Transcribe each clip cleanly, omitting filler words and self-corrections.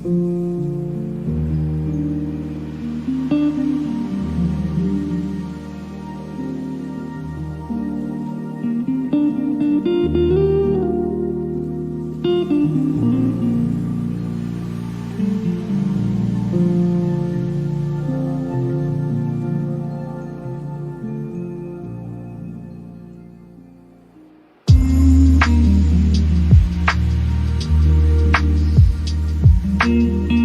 Thank you.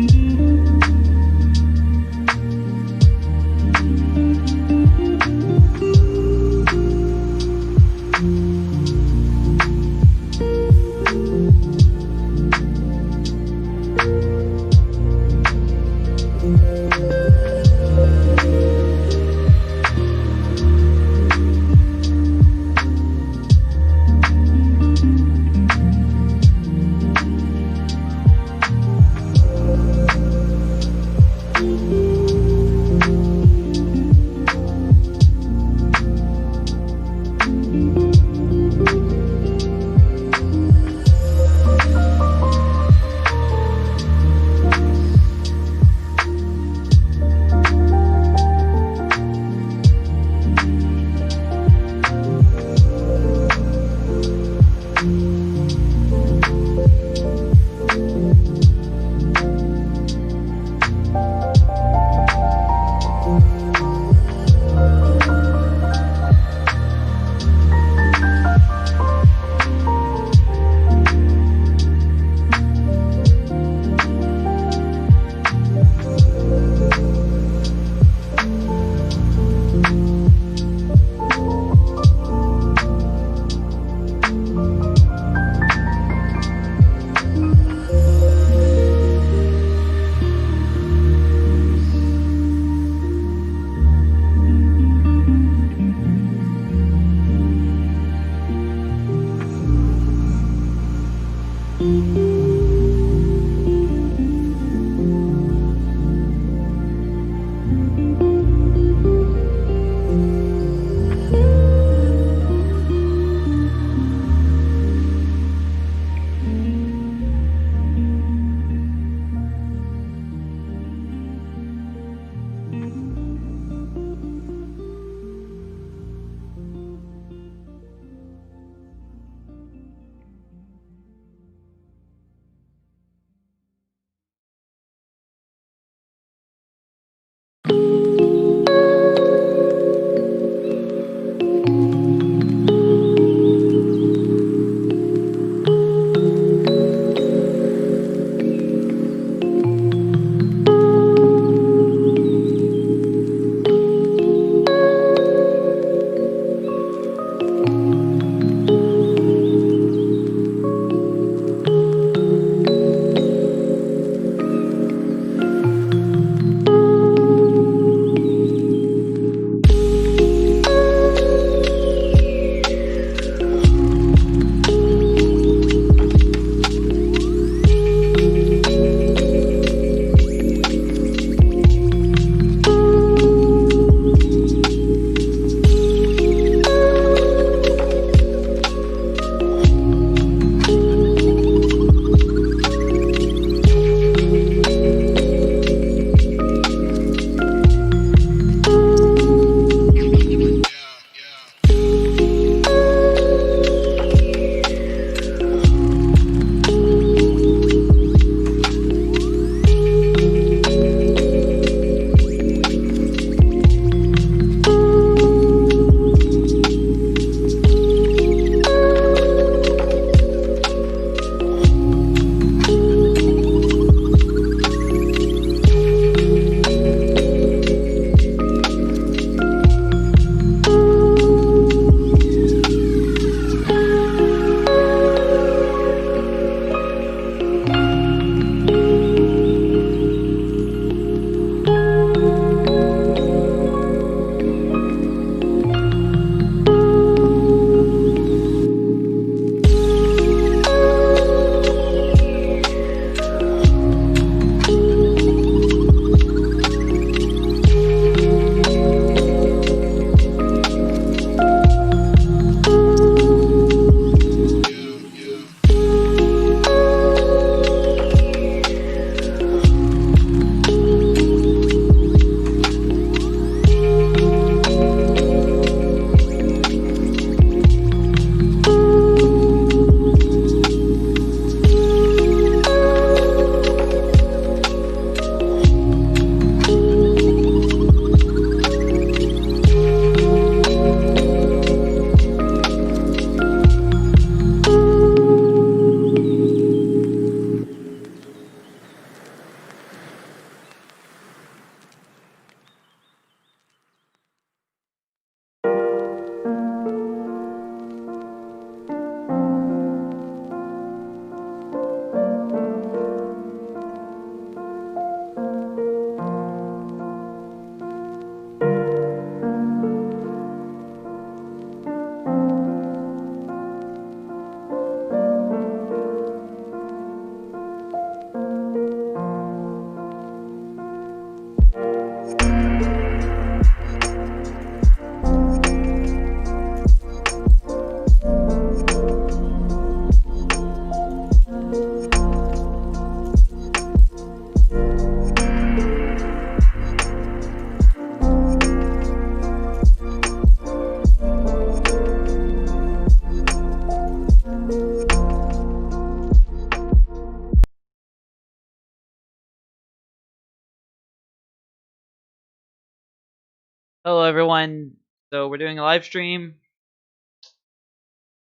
Hello everyone. So we're doing a live stream.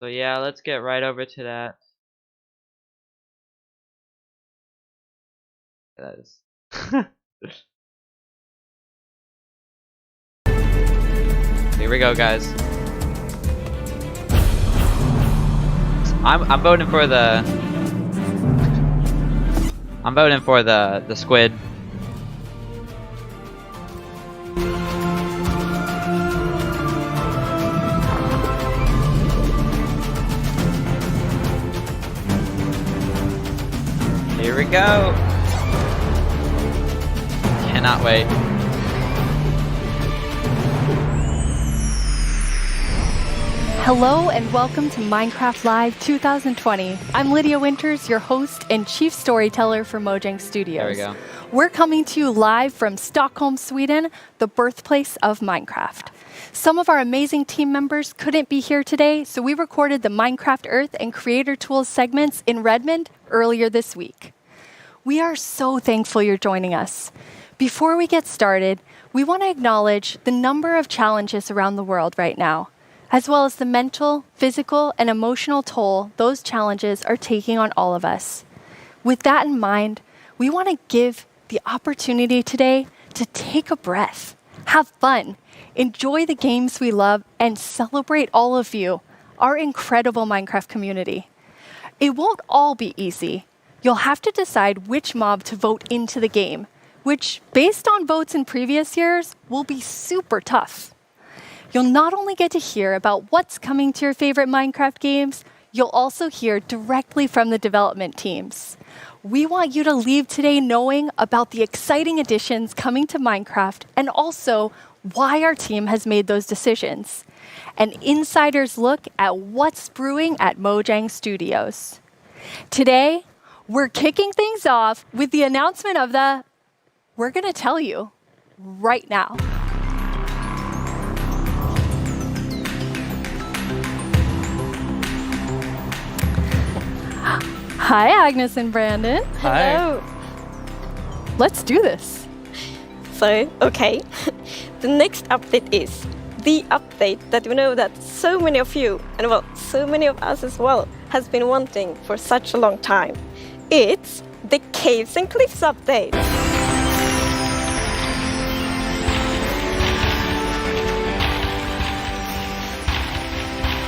So yeah, let's get right over to that. That is Here we go, guys. I'm voting for the squid. Here we go. Cannot wait. Hello and welcome to Minecraft Live 2020. I'm Lydia Winters, your host and chief storyteller for Mojang Studios. There we go. We're coming to you live from Stockholm, Sweden, the birthplace of Minecraft. Some of our amazing team members couldn't be here today, so we recorded the Minecraft Earth and Creator Tools segments in Redmond earlier this week. We are so thankful you're joining us. Before we get started, we want to acknowledge the number of challenges around the world right now, as well as the mental, physical, and emotional toll those challenges are taking on all of us. With that in mind, we want to give the opportunity today to take a breath, have fun, enjoy the games we love, and celebrate all of you, our incredible Minecraft community. It won't all be easy. You'll have to decide which mob to vote into the game, which, based on votes in previous years, will be super tough. You'll not only get to hear about what's coming to your favorite Minecraft games, you'll also hear directly from the development teams. We want you to leave today knowing about the exciting additions coming to Minecraft and also why our team has made those decisions. An insider's look at what's brewing at Mojang Studios. Today, we're kicking things off with the announcement of the we're going to tell you right now. Hi, Agnes and Brandon. Hi. Hello. Let's do this. So, okay, the next update is the update that we know that so many of you, and well, so many of us as well, has been wanting for such a long time. It's the Caves and Cliffs update.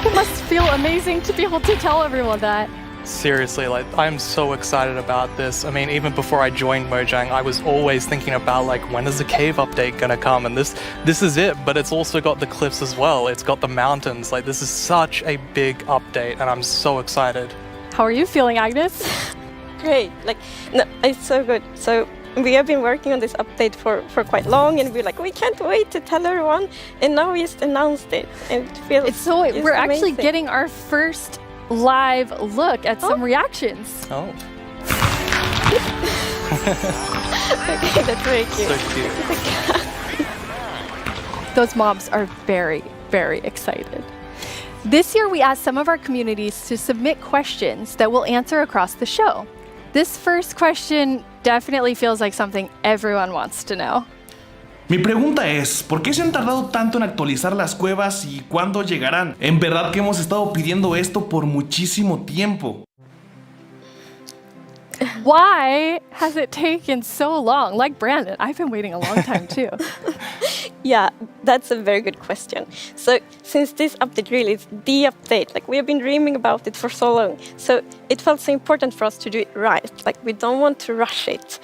It must feel amazing to be able to tell everyone that. Seriously, I'm so excited about this. I mean, even before I joined Mojang, I was always thinking about when is the cave update gonna come? And this is it, but it's also got the cliffs as well. It's got the mountains. This is such a big update, and I'm so excited. How are you feeling, Agnes? Great, no, it's so good. So we have been working on this update for quite long, and we're we can't wait to tell everyone, and now we just announced it, and it feels It's we're actually amazing. getting our first live look at some reactions. Oh. Okay, that's very cute. So cute. Those mobs are very, very excited. This year, we asked some of our communities to submit questions that we'll answer across the show. This first question definitely feels like something everyone wants to know. Mi pregunta es, ¿por qué se han tardado tanto en actualizar las cuevas y cuándo llegarán? En verdad que hemos estado pidiendo esto por muchísimo tiempo. Why has it taken so long? Like Brandon, I've been waiting a long time too. Yeah, that's a very good question. So, since this update really is the update, we have been dreaming about it for so long, so it felt so important for us to do it right. We don't want to rush it.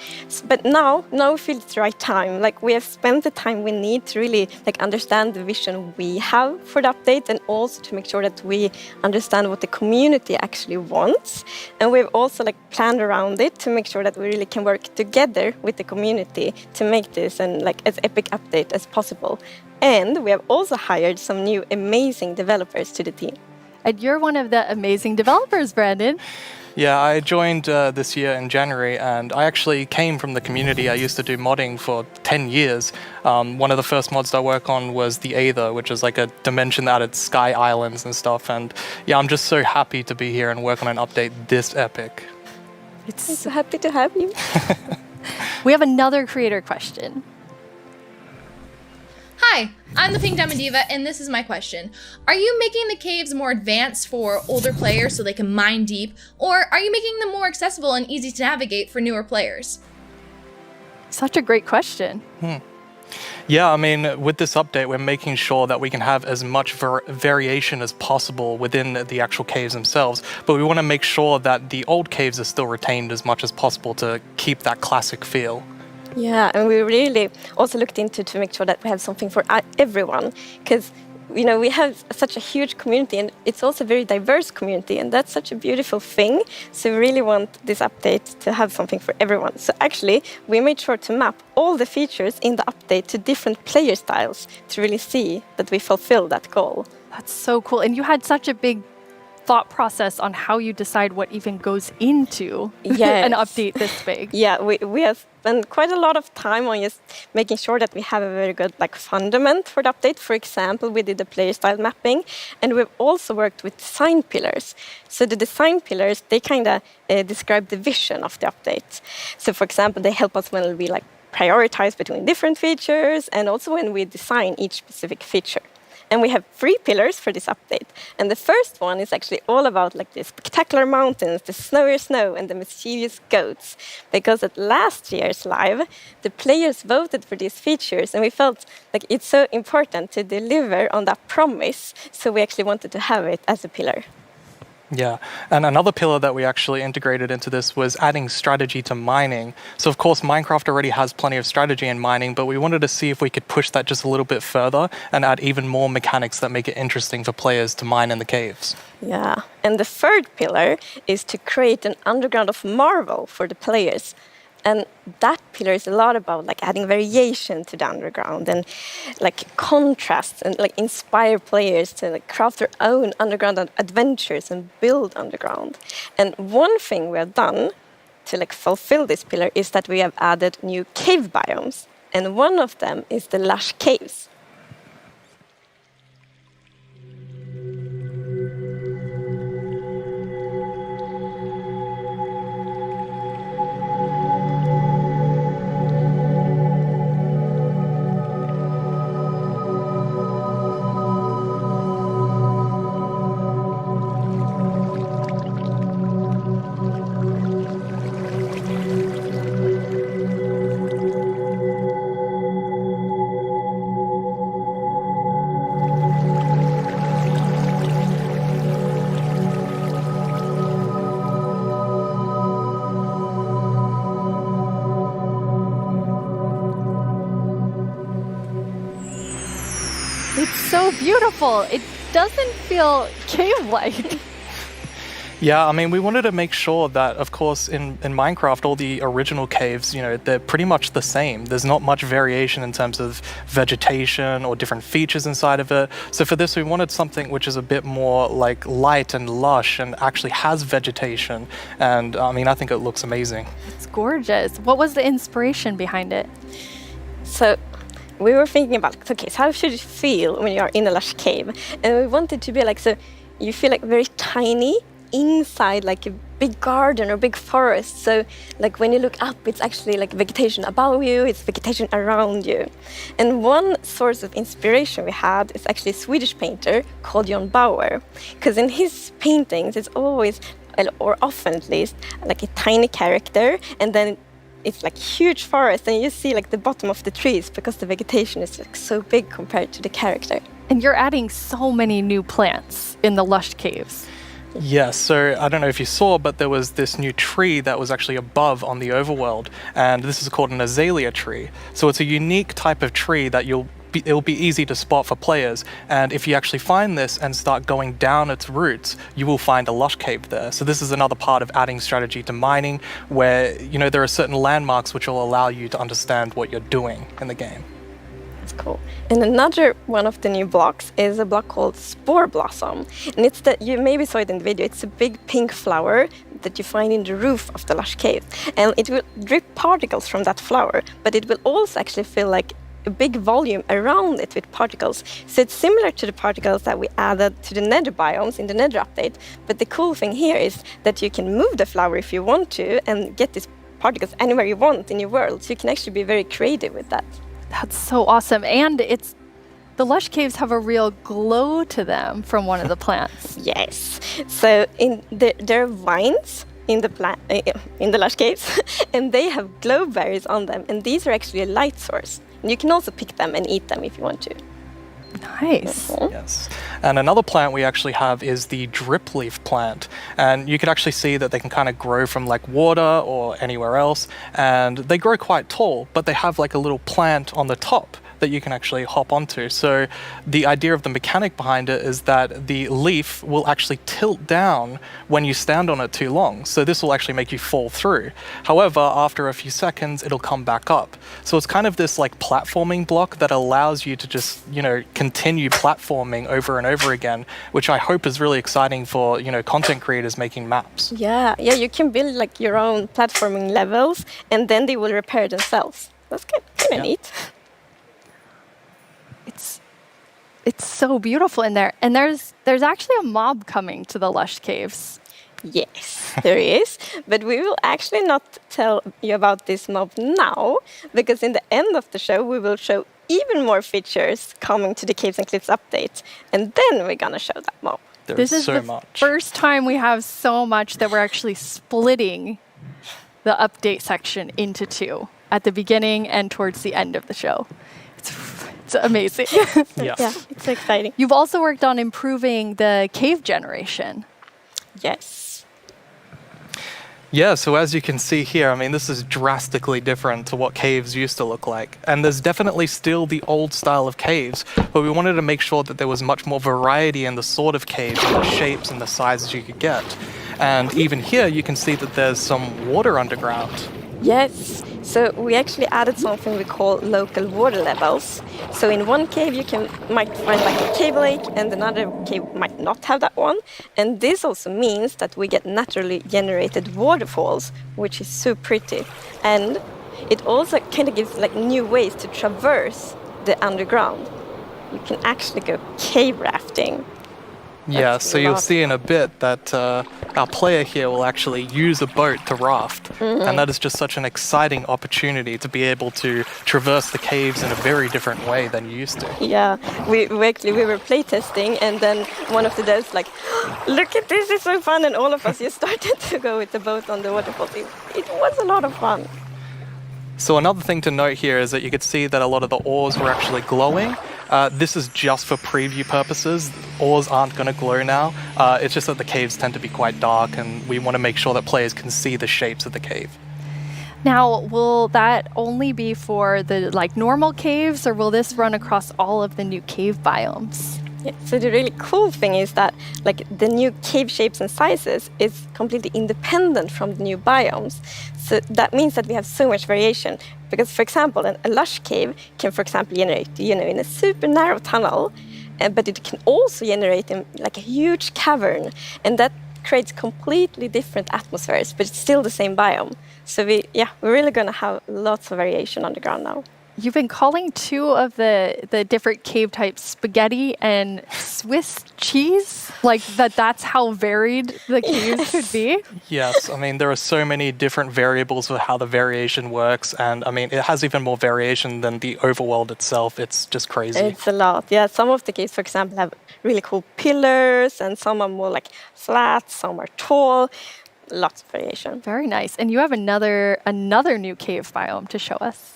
But now we feel it's the right time. We have spent the time we need to really understand the vision we have for the update, and also to make sure that we understand what the community actually wants. And we've also planned around it to make sure that we really can work together with the community to make this as epic update as possible. And we have also hired some new amazing developers to the team. And you're one of the amazing developers, Brandon. Yeah, I joined this year in January, and I actually came from the community. I used to do modding for 10 years. One of the first mods I worked on was the Aether, which is a dimension that added sky islands and stuff. And yeah, I'm just so happy to be here and work on an update this epic. I'm so happy to have you. We have another creator question. Hi, Hi, I'm the Pink Diamond Diva, and this is my question. Are you making the caves more advanced for older players so they can mine deep, or are you making them more accessible and easy to navigate for newer players? Such a great question. Yeah, I mean, with this update, we're making sure that we can have as much variation as possible within the actual caves themselves, but we want to make sure that the old caves are still retained as much as possible to keep that classic feel. Yeah, and we really also looked into to make sure that we have something for everyone, because we have such a huge community, and it's also a very diverse community, and that's such a beautiful thing. So we really want this update to have something for everyone. So actually, we made sure to map all the features in the update to different player styles to really see that we fulfill that goal. That's so cool. And you had such a big thought process on how you decide what even goes into an update this big. Yeah, we have spent quite a lot of time on just making sure that we have a very good fundament for the update. For example, we did the player style mapping, and we've also worked with design pillars. So the design pillars, they kind of describe the vision of the update. So for example, they help us when we prioritize between different features, and also when we design each specific feature. And we have 3 pillars for this update. And the first one is actually all about the spectacular mountains, the snowy snow, and the mischievous goats. Because at last year's live, the players voted for these features, and we felt like it's so important to deliver on that promise. So we actually wanted to have it as a pillar. Yeah, and another pillar that we actually integrated into this was adding strategy to mining. So of course, Minecraft already has plenty of strategy in mining, but we wanted to see if we could push that just a little bit further and add even more mechanics that make it interesting for players to mine in the caves. Yeah, and the third pillar is to create an underground of marvel for the players. And that pillar is a lot about adding variation to the underground and contrast and inspire players to craft their own underground adventures and build underground. And one thing we have done to fulfill this pillar is that we have added new cave biomes, and one of them is the lush caves. It's so beautiful. It doesn't feel cave-like. Yeah, I mean, we wanted to make sure that, of course, in Minecraft, all the original caves, they're pretty much the same. There's not much variation in terms of vegetation or different features inside of it. So for this, we wanted something which is a bit more light and lush and actually has vegetation. And I mean, I think it looks amazing. It's gorgeous. What was the inspiration behind it? So we were thinking about, okay, so how should it feel when you are in a lush cave? And we wanted to be so you feel very tiny inside a big garden or big forest. So when you look up, it's actually vegetation above you, it's vegetation around you. And one source of inspiration we had is actually a Swedish painter called John Bauer, because in his paintings it's always, or often at least, a tiny character, and then it's huge forest, and you see the bottom of the trees because the vegetation is so big compared to the character. And you're adding so many new plants in the lush caves. Yes, so I don't know if you saw, but there was this new tree that was actually above on the overworld, and this is called an azalea tree. So it's a unique type of tree that it'll be easy to spot for players, and if you actually find this and start going down its roots, you will find a lush cave there. So this is another part of adding strategy to mining, where there are certain landmarks which will allow you to understand what you're doing in the game. That's cool. And another one of the new blocks is a block called Spore Blossom. And it's that you maybe saw it in the video. It's a big pink flower that you find in the roof of the lush cave. And it will drip particles from that flower, but it will also actually feel like a big volume around it with particles. So it's similar to the particles that we added to the nether biomes in the nether update. But the cool thing here is that you can move the flower if you want to and get these particles anywhere you want in your world. So you can actually be very creative with that. That's so awesome. And it's The lush caves have a real glow to them from one of the plants. Yes. So there are vines in the lush caves, and they have glow berries on them, and these are actually a light source. And you can also pick them and eat them if you want to. Nice. Yes. And another plant we actually have is the drip leaf plant. And you can actually see that they can kind of grow from like water or anywhere else. And they grow quite tall, but they have like a little plant on the top that you can actually hop onto. So the idea of the mechanic behind it is that the leaf will actually tilt down when you stand on it too long. So this will actually make you fall through. However, after a few seconds, it'll come back up. So it's kind of this like platforming block that allows you to just, continue platforming over and over again, which I hope is really exciting for, content creators making maps. Yeah, you can build like your own platforming levels, and then they will repair themselves. That's kind of neat. It's so beautiful in there. And there's actually a mob coming to the lush caves. Yes, there is. But we will actually not tell you about this mob now, because in the end of the show, we will show even more features coming to the Caves and Cliffs update. And then we're going to show that mob. This is the first time we have so much that we're actually splitting the update section into two at the beginning and towards the end of the show. It's amazing. Yeah, it's exciting. You've also worked on improving the cave generation. Yes. Yeah, so as you can see here, this is drastically different to what caves used to look like. And there's definitely still the old style of caves, but we wanted to make sure that there was much more variety in the sort of caves and the shapes and the sizes you could get. And even here, you can see that there's some water underground. Yes, so we actually added something we call local water levels. So in one cave might find like a cave lake, and another cave might not have that one. And this also means that we get naturally generated waterfalls, which is so pretty. And it also kind of gives like new ways to traverse the underground. You can actually go cave rafting. Yeah, so you'll see in a bit that our player here will actually use a boat to raft. And that is just such an exciting opportunity to be able to traverse the caves in a very different way than you used to. Yeah, we were playtesting, and then one of the devs like, look at this, it's so fun, and all of us just started to go with the boat on the waterfall. It was a lot of fun. So another thing to note here is that you could see that a lot of the ores were actually glowing. This is just for preview purposes. Ores aren't going to glow now. It's just that the caves tend to be quite dark, and we want to make sure that players can see the shapes of the cave. Now, will that only be for the normal caves, or will this run across all of the new cave biomes? Yeah, so the really cool thing is that the new cave shapes and sizes is completely independent from the new biomes. So that means that we have so much variation. Because, for example, a lush cave can, for example, generate in a super narrow tunnel, but it can also generate in like a huge cavern, and that creates completely different atmospheres, but it's still the same biome. So we're really going to have lots of variation underground now. You've been calling two of the different cave types spaghetti and Swiss cheese? That's how varied the caves could be? Yes, there are so many different variables of how the variation works, and it has even more variation than the overworld itself. It's just crazy. It's a lot. Yeah, some of the caves, for example, have really cool pillars, and some are more flat, some are tall. Lots of variation. Very nice. And you have another new cave biome to show us.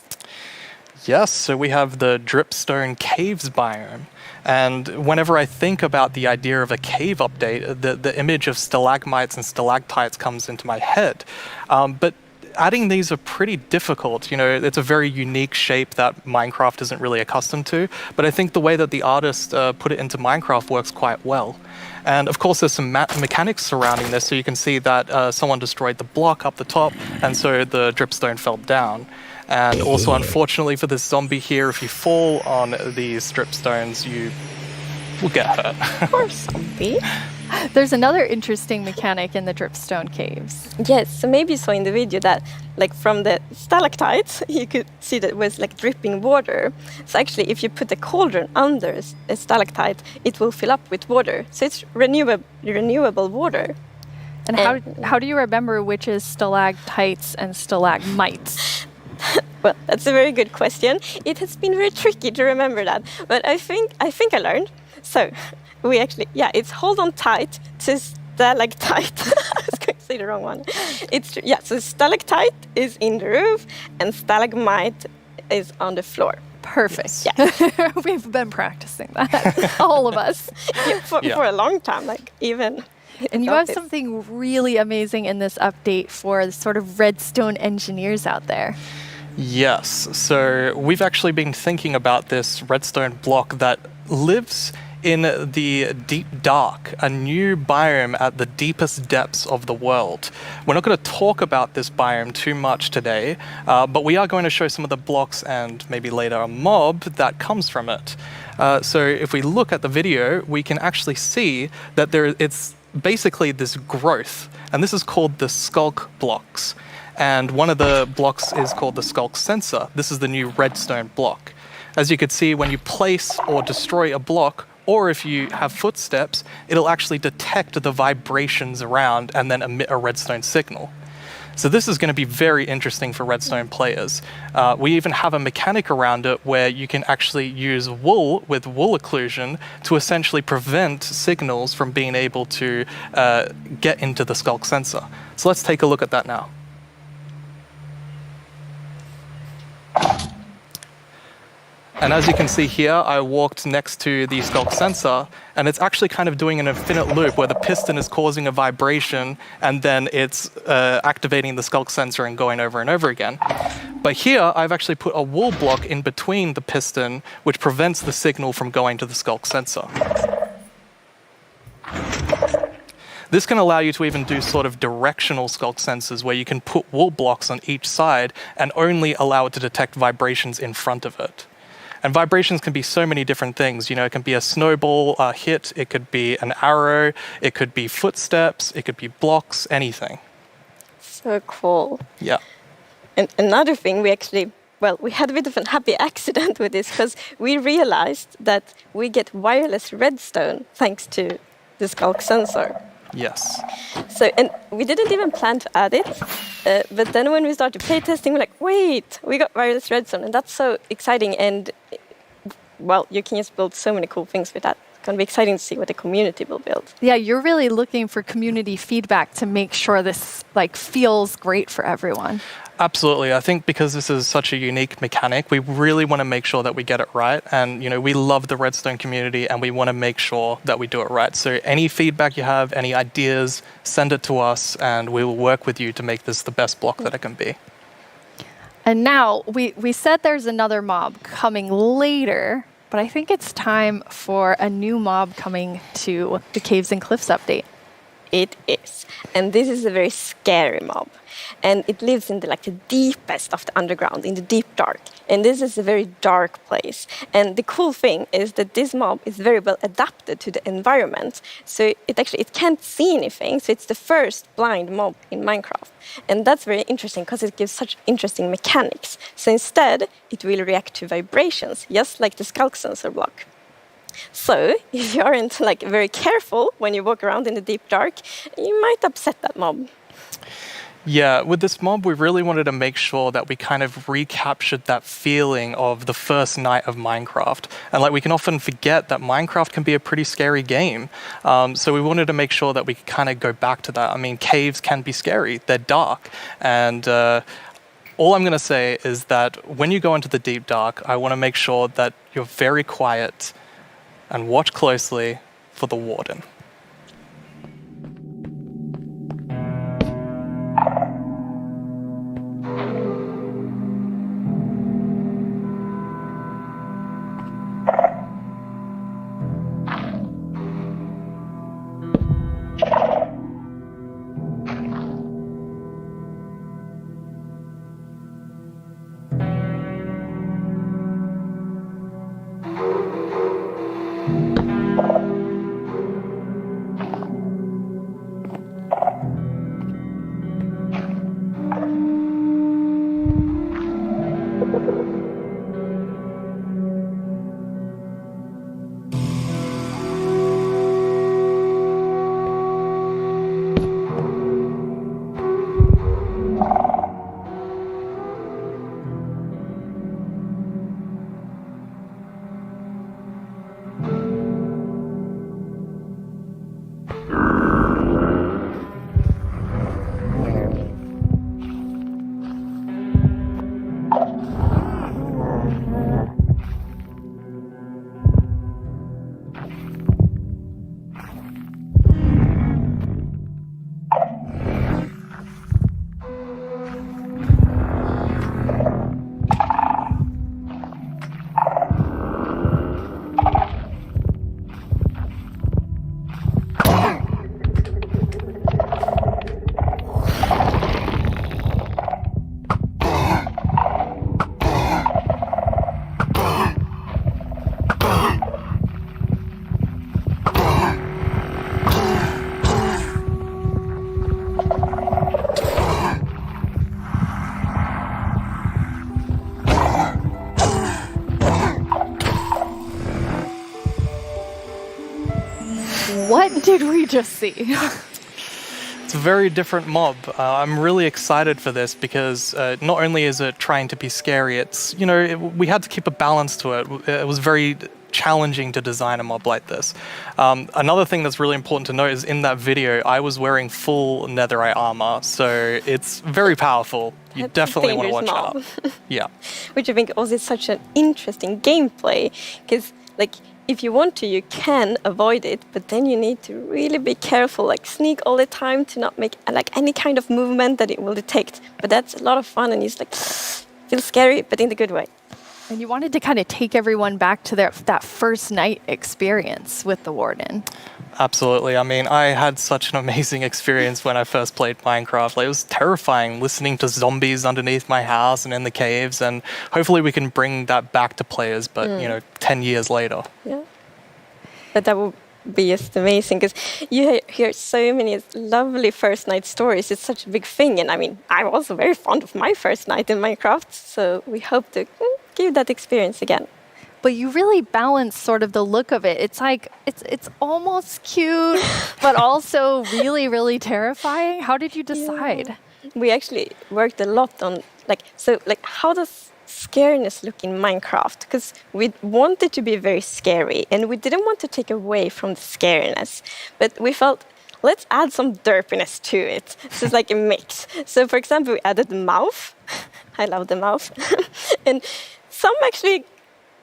Yes, so we have the Dripstone Caves biome. And whenever I think about the idea of a cave update, the image of stalagmites and stalactites comes into my head. But adding these are pretty difficult. It's a very unique shape that Minecraft isn't really accustomed to. But I think the way that the artist put it into Minecraft works quite well. And of course, there's some mechanics surrounding this. So you can see that someone destroyed the block up the top, and so the dripstone fell down. And also, unfortunately for this zombie here, if you fall on these dripstones, you will get hurt. Poor zombie. There's another interesting mechanic in the dripstone caves. Yes, so maybe you saw in the video that from the stalactites, you could see that it was dripping water. So actually, if you put a cauldron under a stalactite, it will fill up with water. So it's renewable water. And how do you remember which is stalactites and stalagmites? Well, that's a very good question. It has been very tricky to remember that, but I think I learned. So we actually, yeah, it's hold on tight to stalactite. I was going to say the wrong one. So stalactite is in the roof and stalagmite is on the floor. Perfect. Yeah. We've been practicing that, all of us. For a long time, like even. And you have something really amazing in this update for the sort of redstone engineers out there. Yes, so we've actually been thinking about this redstone block that lives in the deep dark, a new biome at the deepest depths of the world. We're not going to talk about this biome too much today, but we are going to show some of the blocks and maybe later a mob that comes from it. So if we look at the video, we can actually see that it's basically this growth, and this is called the skulk blocks. And one of the blocks is called the skulk sensor. This is the new redstone block. As you can see, when you place or destroy a block, or if you have footsteps, it'll actually detect the vibrations around and then emit a redstone signal. So this is going to be very interesting for redstone players. We even have a mechanic around it where you can actually use wool with wool occlusion to essentially prevent signals from being able to get into the skulk sensor. So let's take a look at that now. And as you can see here, I walked next to the skulk sensor, and it's actually kind of doing an infinite loop where the piston is causing a vibration, and then it's activating the skulk sensor and going over and over again. But here, I've actually put a wool block in between the piston, which prevents the signal from going to the skulk sensor. This can allow you to even do sort of directional skulk sensors where you can put wool blocks on each side and only allow it to detect vibrations in front of it. And vibrations can be so many different things. You know, it can be a snowball hit, it could be an arrow, it could be footsteps, it could be blocks, anything. So cool. Yeah. And another thing, we had a bit of an happy accident with this because we realized that we get wireless redstone thanks to the skulk sensor. Yes. So, and we didn't even plan to add it, but then when we started playtesting, we're like, wait, we got wireless redstone, and that's so exciting. And well, you can just build so many cool things with that. It's going to be exciting to see what the community will build. Yeah, you're really looking for community feedback to make sure this feels great for everyone. Absolutely. I think because this is such a unique mechanic, we really want to make sure that we get it right. And, you know, we love the redstone community and we want to make sure that we do it right. So any feedback you have, any ideas, send it to us and we will work with you to make this the best block that it can be. And now, we said there's another mob coming later, but I think it's time for a new mob coming to the Caves and Cliffs update. It is. And this is a very scary mob. And it lives in the deepest of the underground, in the deep dark. And this is a very dark place. And the cool thing is that this mob is very well adapted to the environment. So it can't see anything. So it's the first blind mob in Minecraft. And that's very interesting because it gives such interesting mechanics. So instead, it will react to vibrations, just like the skulk sensor block. So if you aren't very careful when you walk around in the deep dark, you might upset that mob. Yeah, with this mob, we really wanted to make sure that we kind of recaptured that feeling of the first night of Minecraft. And we can often forget that Minecraft can be a pretty scary game. So we wanted to make sure that we could kind of go back to that. I mean, caves can be scary. They're dark. And all I'm going to say is that when you go into the deep dark, I want to make sure that you're very quiet and watch closely for the warden. What did we just see? It's a very different mob. I'm really excited for this because not only is it trying to be scary, it's, we had to keep a balance to it. It was very challenging to design a mob like this. Another thing that's really important to note is in that video, I was wearing full netherite armor, so it's very powerful. You definitely want to watch out. Yeah. Which I think also is such an interesting gameplay, because if you want to, you can avoid it, but then you need to really be careful, sneak all the time to not make any kind of movement that it will detect. But that's a lot of fun, and it's feels scary, but in the good way. And you wanted to kind of take everyone back to that first night experience with the Warden. Absolutely. I mean, I had such an amazing experience when I first played Minecraft. It was terrifying listening to zombies underneath my house and in the caves, and hopefully we can bring that back to players, but 10 years later. Yeah. But that would be just amazing, because you hear so many lovely first night stories. It's such a big thing, and I mean, I'm also very fond of my first night in Minecraft, so we hope to give that experience again. But you really balance sort of the look of it. It's it's almost cute, but also really, really terrifying. How did you decide? Yeah. We actually worked a lot on how does scariness look in Minecraft? Because we wanted to be very scary, and we didn't want to take away from the scariness, but we felt, let's add some derpiness to it. So it's like a mix. So for example, we added the mouth. I love the mouth. And some actually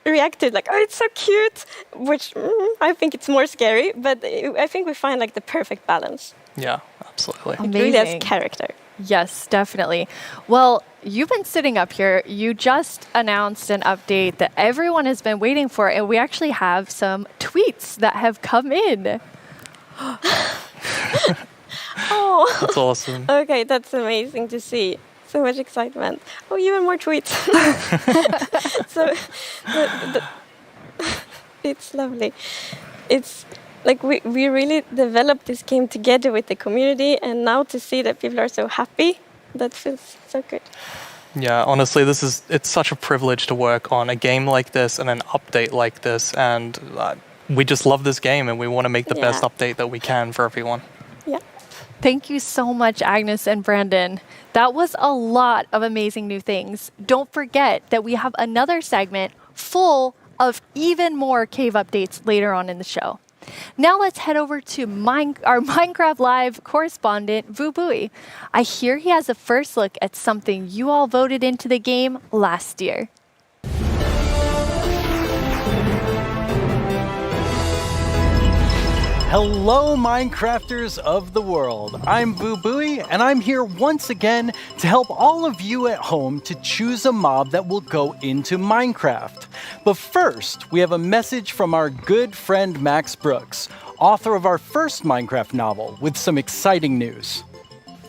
reacted oh, it's so cute, which I think it's more scary, but I think we find the perfect balance. Yeah, absolutely. It really has character. Yes, definitely. Well, you've been sitting up here. You just announced an update that everyone has been waiting for, and we actually have some tweets that have come in. Oh, that's awesome. Okay, that's amazing to see. So much excitement. Oh, even more tweets. So it's lovely. It's we really developed this game together with the community, and now to see that people are so happy, that feels so good. Yeah, honestly, it's such a privilege to work on a game like this and an update like this, and we just love this game, and we want to make the best update that we can for everyone. Yeah. Thank you so much, Agnes and Brandon. That was a lot of amazing new things. Don't forget that we have another segment full of even more cave updates later on in the show. Now let's head over to our Minecraft Live correspondent, Vu Bui. I hear he has a first look at something you all voted into the game last year. Hello, Minecrafters of the world. I'm Vu Bui, and I'm here once again to help all of you at home to choose a mob that will go into Minecraft. But first, we have a message from our good friend Max Brooks, author of our first Minecraft novel, with some exciting news.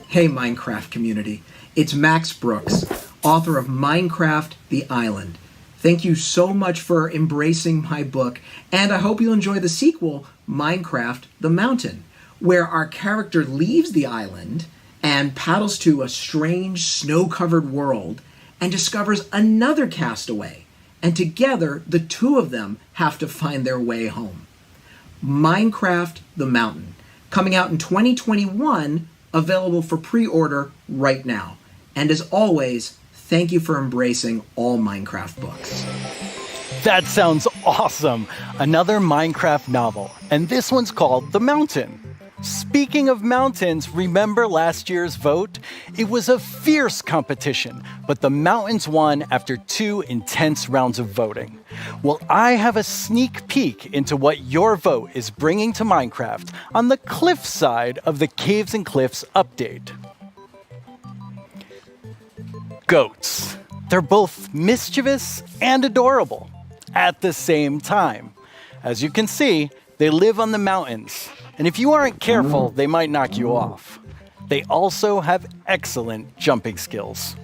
Hey, Minecraft community. It's Max Brooks, author of Minecraft: The Island. Thank you so much for embracing my book, and I hope you'll enjoy the sequel, Minecraft: The Mountain, where our character leaves the island and paddles to a strange snow-covered world and discovers another castaway, and together the two of them have to find their way home. Minecraft: The Mountain, coming out in 2021, available for pre-order right now. And as always, thank you for embracing all Minecraft books. That sounds awesome! Another Minecraft novel, and this one's called The Mountain. Speaking of mountains, remember last year's vote? It was a fierce competition, but the mountains won after 2 intense rounds of voting. Well, I have a sneak peek into what your vote is bringing to Minecraft on the cliff side of the Caves and Cliffs update. Goats. They're both mischievous and adorable at the same time. As you can see, they live on the mountains, and if you aren't careful, they might knock you off. They also have excellent jumping skills.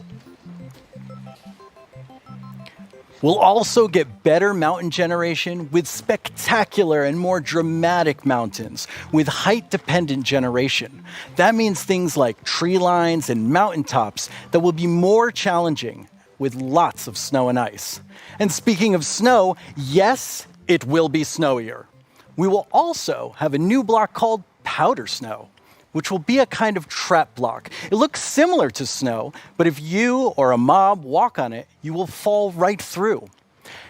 We'll also get better mountain generation with spectacular and more dramatic mountains with height-dependent generation. That means things like tree lines and mountaintops that will be more challenging with lots of snow and ice. And speaking of snow, yes, it will be snowier. We will also have a new block called Powder Snow, which will be a kind of trap block. It looks similar to snow, but if you or a mob walk on it, you will fall right through.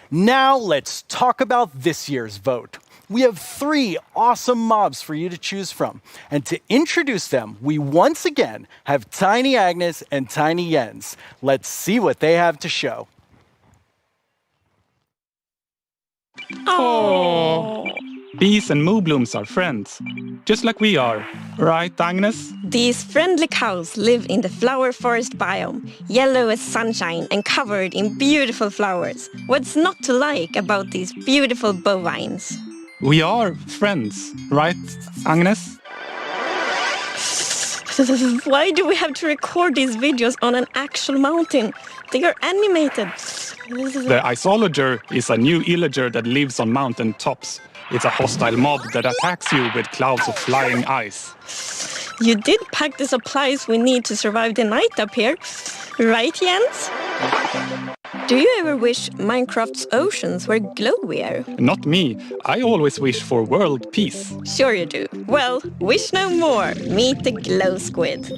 Now let's talk about this year's vote. We have 3 awesome mobs for you to choose from. And to introduce them, we once again have Tiny Agnes and Tiny Jens. Let's see what they have to show. Oh. Bees and moonblooms are friends, just like we are. Right, Agnes? These friendly cows live in the flower forest biome, yellow as sunshine and covered in beautiful flowers. What's not to like about these beautiful bovines? We are friends, right, Agnes? Why do we have to record these videos on an actual mountain? They are animated. The Isolager is a new illager that lives on mountain tops. It's a hostile mob that attacks you with clouds of flying ice. You did pack the supplies we need to survive the night up here, right, Jens? Do you ever wish Minecraft's oceans were glowier? Not me. I always wish for world peace. Sure you do. Well, wish no more. Meet the glow squid.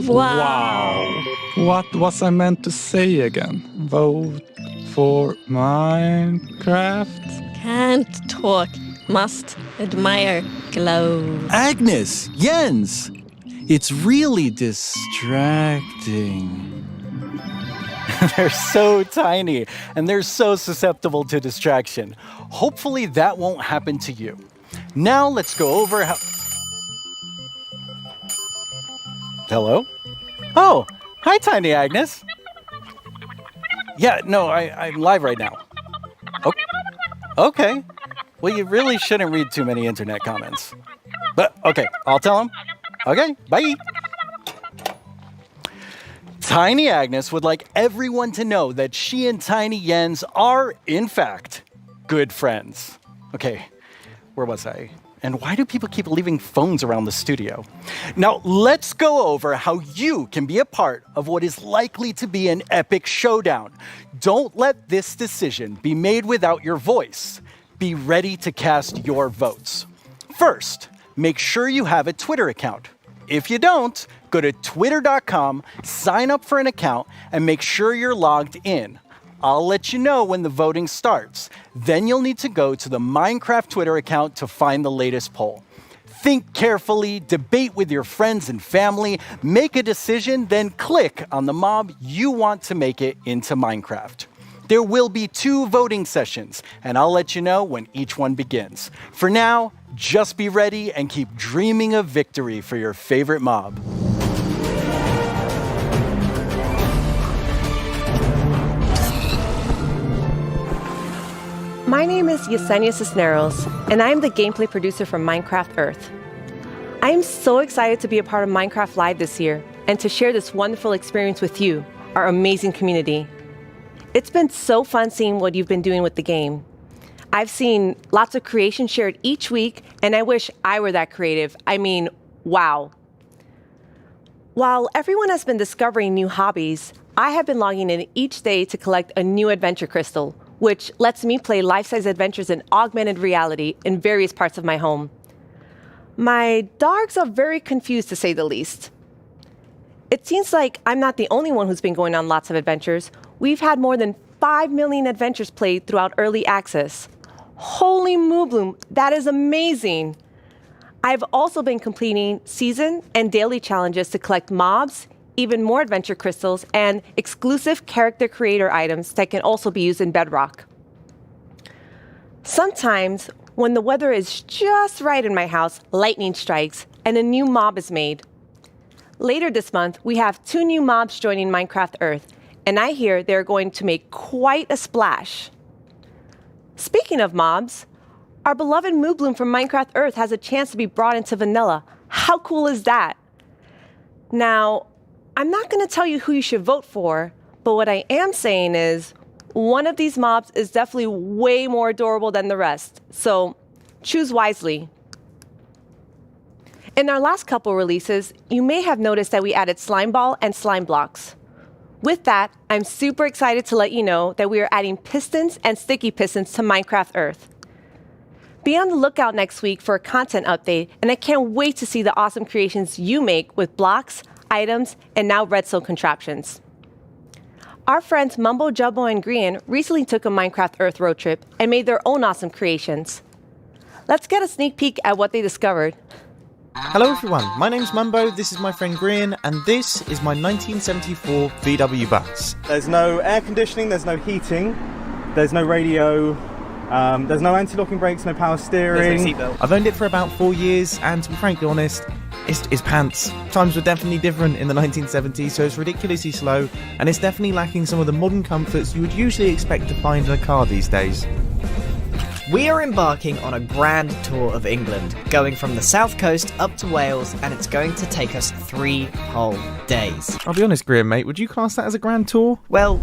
Wow. What was I meant to say again? Vote for Minecraft? Can't talk. Must admire glow. Agnes, Jens, it's really distracting. They're so tiny, and they're so susceptible to distraction. Hopefully that won't happen to you. Now let's go over how... Hello? Oh, hi, Tiny Agnes. Yeah, no, I'm live right now. Oh, okay. Well, you really shouldn't read too many internet comments. But, okay, I'll tell him. Okay, bye. Tiny Agnes would like everyone to know that she and Tiny Jens are, in fact, good friends. Okay, where was I? And why do people keep leaving phones around the studio? Now, let's go over how you can be a part of what is likely to be an epic showdown. Don't let this decision be made without your voice. Be ready to cast your votes. First, make sure you have a Twitter account. If you don't, go to twitter.com, sign up for an account, and make sure you're logged in. I'll let you know when the voting starts. Then you'll need to go to the Minecraft Twitter account to find the latest poll. Think carefully, debate with your friends and family, make a decision, then click on the mob you want to make it into Minecraft. There will be 2 voting sessions, and I'll let you know when each one begins. For now, just be ready and keep dreaming of victory for your favorite mob. My name is Yesenia Cisneros, and I'm the gameplay producer for Minecraft Earth. I am so excited to be a part of Minecraft Live this year and to share this wonderful experience with you, our amazing community. It's been so fun seeing what you've been doing with the game. I've seen lots of creation shared each week, and I wish I were that creative. I mean, wow. While everyone has been discovering new hobbies, I have been logging in each day to collect a new adventure crystal, which lets me play life-size adventures in augmented reality in various parts of my home. My dogs are very confused, to say the least. It seems like I'm not the only one who's been going on lots of adventures. We've had more than 5 million adventures played throughout early access. Holy Moobloom, that is amazing! I've also been completing season and daily challenges to collect mobs, even more adventure crystals, and exclusive character creator items that can also be used in Bedrock. Sometimes, when the weather is just right in my house, lightning strikes and a new mob is made. Later this month, we have 2 new mobs joining Minecraft Earth, and I hear they're going to make quite a splash. Speaking of mobs, our beloved Moobloom from Minecraft Earth has a chance to be brought into vanilla. How cool is that? Now, I'm not going to tell you who you should vote for, but what I am saying is one of these mobs is definitely way more adorable than the rest, so choose wisely. In our last couple releases, you may have noticed that we added Slime Ball and Slime Blocks. With that, I'm super excited to let you know that we are adding pistons and sticky pistons to Minecraft Earth. Be on the lookout next week for a content update, and I can't wait to see the awesome creations you make with blocks, items, and now redstone contraptions. Our friends Mumbo Jumbo and Grian recently took a Minecraft Earth road trip and made their own awesome creations. Let's get a sneak peek at what they discovered. Hello everyone, my name's Mumbo, this is my friend Grian, and this is my 1974 VW bus. There's no air conditioning, there's no heating, there's no radio, there's no anti-locking brakes, no power steering. There's no seatbelt. I've owned it for about 4 years, and to be frankly honest, it's pants. Times were definitely different in the 1970s, so it's ridiculously slow, and it's definitely lacking some of the modern comforts you would usually expect to find in a car these days. We are embarking on a grand tour of England, going from the south coast up to Wales, and it's going to take us 3 whole days. I'll be honest, Grian, mate, would you class that as a grand tour? Well,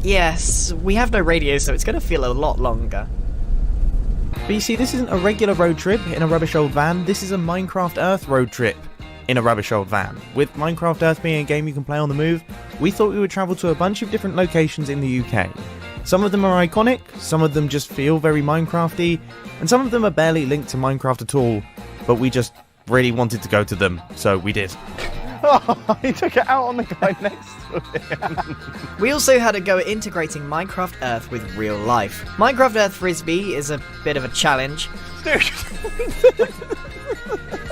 yes, we have no radio, so it's going to feel a lot longer. But you see, this isn't a regular road trip in a rubbish old van, this is a Minecraft Earth road trip in a rubbish old van. With Minecraft Earth being a game you can play on the move, we thought we would travel to a bunch of different locations in the UK. Some of them are iconic, some of them just feel very Minecrafty, and some of them are barely linked to Minecraft at all, but we just really wanted to go to them, so we did. Oh, he took it out on the guy next to him. We also had a go at integrating Minecraft Earth with real life. Minecraft Earth Frisbee is a bit of a challenge.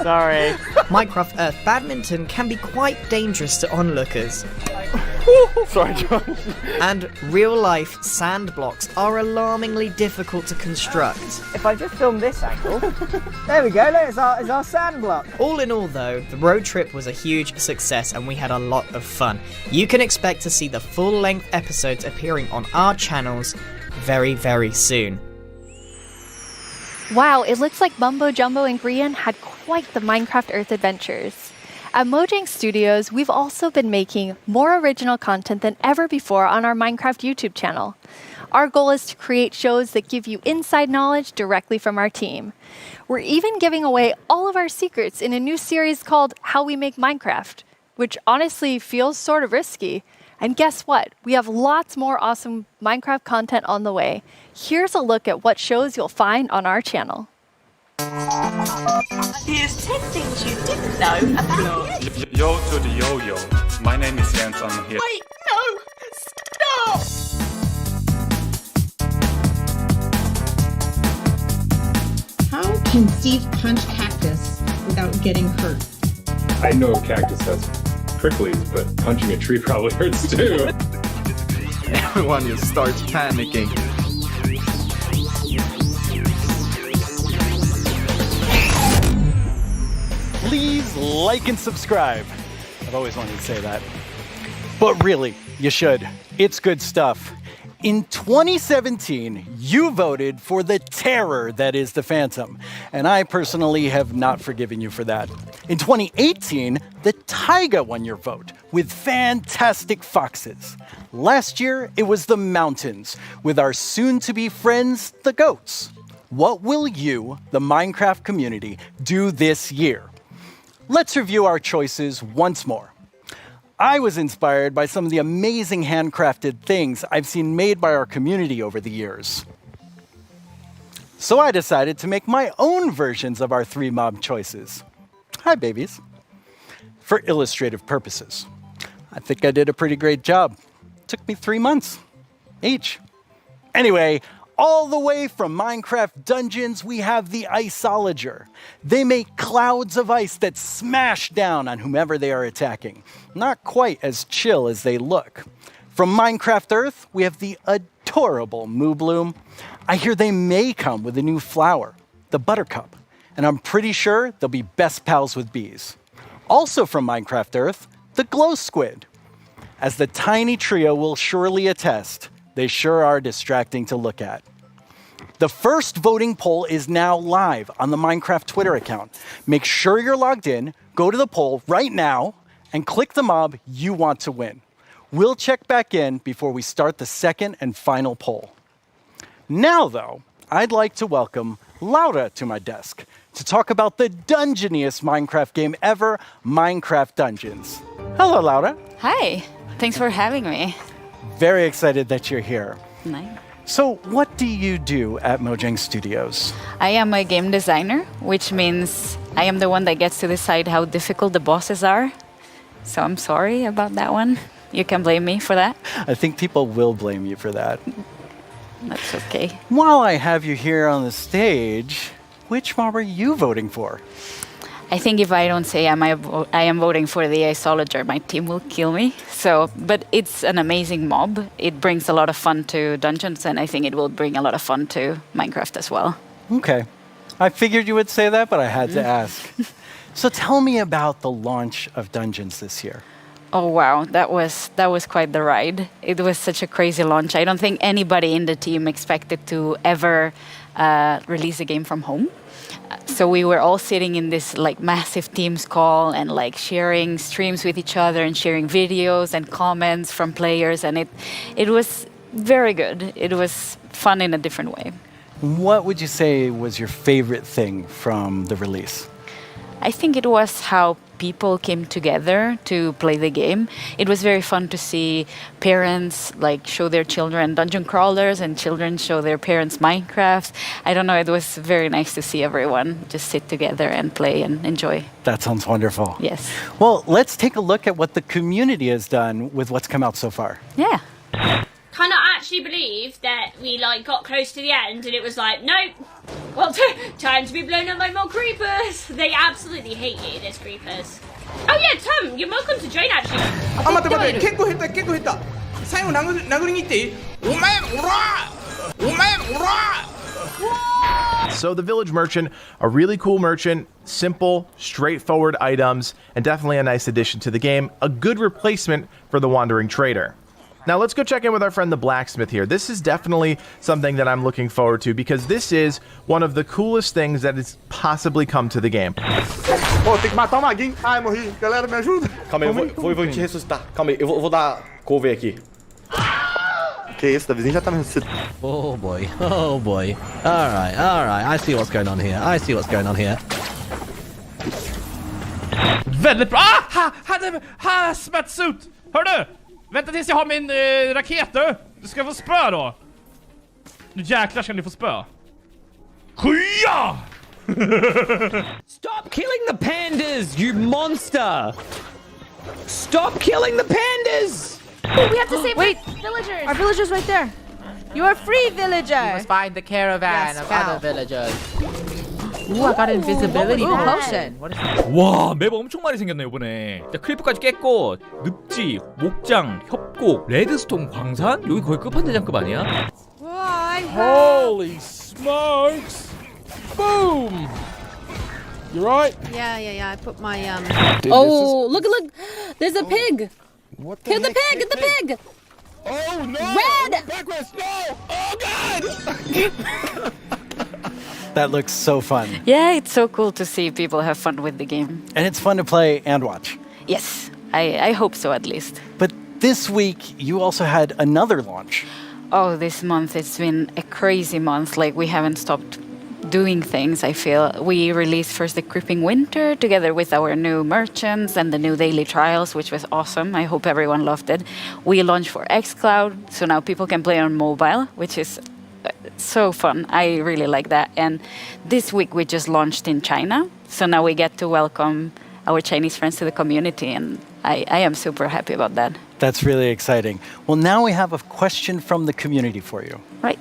Sorry. Minecraft Earth Badminton can be quite dangerous to onlookers. Sorry, Josh. And real-life sand blocks are alarmingly difficult to construct. If I just film this angle, there we go, look, it's our sand block. All in all though, the road trip was a huge success and we had a lot of fun. You can expect to see the full-length episodes appearing on our channels very, very soon. Wow, it looks like Mumbo Jumbo and Grian had quite the Minecraft Earth adventures. At Mojang Studios, we've also been making more original content than ever before on our Minecraft YouTube channel. Our goal is to create shows that give you inside knowledge directly from our team. We're even giving away all of our secrets in a new series called How We Make Minecraft, which honestly feels sort of risky. And guess what? We have lots more awesome Minecraft content on the way. Here's a look at what shows you'll find on our channel. Here's 10 things you didn't know about the Yo to the yo-yo. My name is Jens, I'm here. Wait, no! Stop! How can Steve punch cactus without getting hurt? I know cactus has pricklies, but punching a tree probably hurts too. Everyone just starts panicking. Please like and subscribe. I've always wanted to say that. But really, you should. It's good stuff. In 2017, you voted for the terror that is the Phantom, and I personally have not forgiven you for that. In 2018, the Taiga won your vote with fantastic foxes. Last year, it was the mountains with our soon-to-be friends, the goats. What will you, the Minecraft community, do this year? Let's review our choices once more. I was inspired by some of the amazing handcrafted things I've seen made by our community over the years. So I decided to make my own versions of our 3 mob choices. Hi, babies. For illustrative purposes. I think I did a pretty great job. Took me 3 months each. Anyway, all the way from Minecraft Dungeons, we have the Iceologer. They make clouds of ice that smash down on whomever they are attacking. Not quite as chill as they look. From Minecraft Earth, we have the adorable Moo Bloom. I hear they may come with a new flower, the Buttercup, and I'm pretty sure they'll be best pals with bees. Also from Minecraft Earth, the Glow Squid. As the tiny trio will surely attest, they sure are distracting to look at. The first voting poll is now live on the Minecraft Twitter account. Make sure you're logged in, go to the poll right now, and click the mob you want to win. We'll check back in before we start the second and final poll. Now, though, I'd like to welcome Laura to my desk to talk about the dungeoniest Minecraft game ever, Minecraft Dungeons. Hello, Laura. Hi. Thanks for having me. Very excited that you're here. Nice. So, what do you do at Mojang Studios? I am a game designer, which means I am the one that gets to decide how difficult the bosses are. So I'm sorry about that one. You can blame me for that. I think people will blame you for that. That's okay. While I have you here on the stage, which mob are you voting for? I think if I don't say I am voting for the Isolager, my team will kill me. So, but it's an amazing mob. It brings a lot of fun to Dungeons, and I think it will bring a lot of fun to Minecraft as well. Okay. I figured you would say that, but I had to ask. So tell me about the launch of Dungeons this year. Oh wow, that was quite the ride. It was such a crazy launch. I don't think anybody in the team expected to ever release a game from home. So we were all sitting in this like massive Teams call and like sharing streams with each other and sharing videos and comments from players, and it was very good. It was fun in a different way. What would you say was your favorite thing from the release? I think it was how people came together to play the game. It was very fun to see parents like show their children dungeon crawlers and children show their parents Minecraft. I don't know, it was very nice to see everyone just sit together and play and enjoy. That sounds wonderful. Yes. Well, let's take a look at what the community has done with what's come out so far. Yeah. Cannot actually believe that we like got close to the end and it was like, nope, well, time to be blown up by more creepers. They absolutely hate you, there's creepers. Oh yeah, Tom, you're welcome to join actually. 待って結構減った最後殴りに行っていいお前オラ So the Village Merchant, a really cool merchant, simple, straightforward items, and definitely a nice addition to the game, a good replacement for the Wandering Trader. Now let's go check in with our friend the Blacksmith here. This is definitely something that I'm looking forward to because this is one of the coolest things that has possibly come to the game. Oh, tem que matar o maguinho. Ai, morri. Galera, me ajuda. Calma aí, eu vou te ressuscitar. Calma aí, eu vou dar cover aqui. Que isso, Davizinho já tá me ressuscitando. Oh boy, oh boy. Alright, I see what's going on here. Väldigt bra! Hazmat-suit! Hör du? Vänta tills jag har min raket du! Du ska få spö då! Nu jäklar ska ni få spö. Skya! Stop killing the pandas, you monster! Stop killing the pandas! Oh, we have to save villagers! Our villagers right there! You are free, villager! We must find the caravan of other villagers. Ooh, I got invisibility potion. What is that? 와, 맵 엄청 많이 생겼네 이번에. 크리프까지 깼고 늪지, 목장, 협곡, 레드스톤 광산? 여기 거의 끝판대장급 아니야? Holy smokes! Boom! You right? Yeah. I put my Dude, oh, look! There's a pig. What Kill the pig! Get the pig! Oh no! Red! Backwards! No! Oh god! That looks so fun. Yeah, it's so cool to see people have fun with the game. And it's fun to play and watch. Yes, I hope so at least. But this week, you also had another launch. Oh, this month it's been a crazy month. Like we haven't stopped doing things, I feel. We released first the Creeping Winter together with our new merchants and the new daily trials, which was awesome. I hope everyone loved it. We launched for xCloud, so now people can play on mobile, which is so fun. I really like that. And this week we just launched in China, so now we get to welcome our Chinese friends to the community, and I am super happy about that. That's really exciting. Well, now we have a question from the community for you. Right.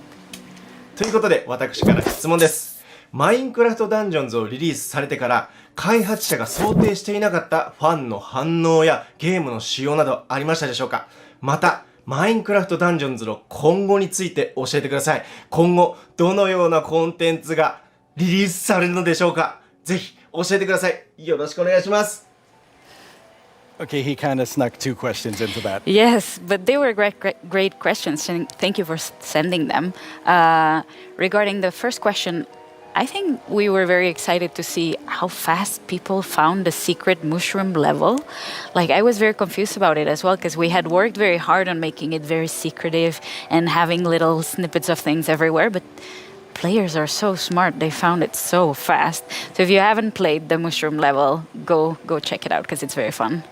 ということで、私から質問です。マインクラフトダンジョンズをリリースされてから、開発者が想定していなかったファンの反応やゲームの仕様などありましたでしょうか？また、マインクラフトダンジョンズの今後について教えてください。今後、どのようなコンテンツがリリースされるのでしょうか？ぜひ教えてください。よろしくお願いします。Okay, he kind of snuck two questions into that. Yes, but they were great questions, and thank you for sending them. Regarding the first question, I think we were very excited to see how fast people found the secret mushroom level. Like, I was very confused about it as well, because we had worked very hard on making it very secretive and having little snippets of things everywhere, but players are so smart. They found it so fast. So if you haven't played the mushroom level, go check it out, because it's very fun.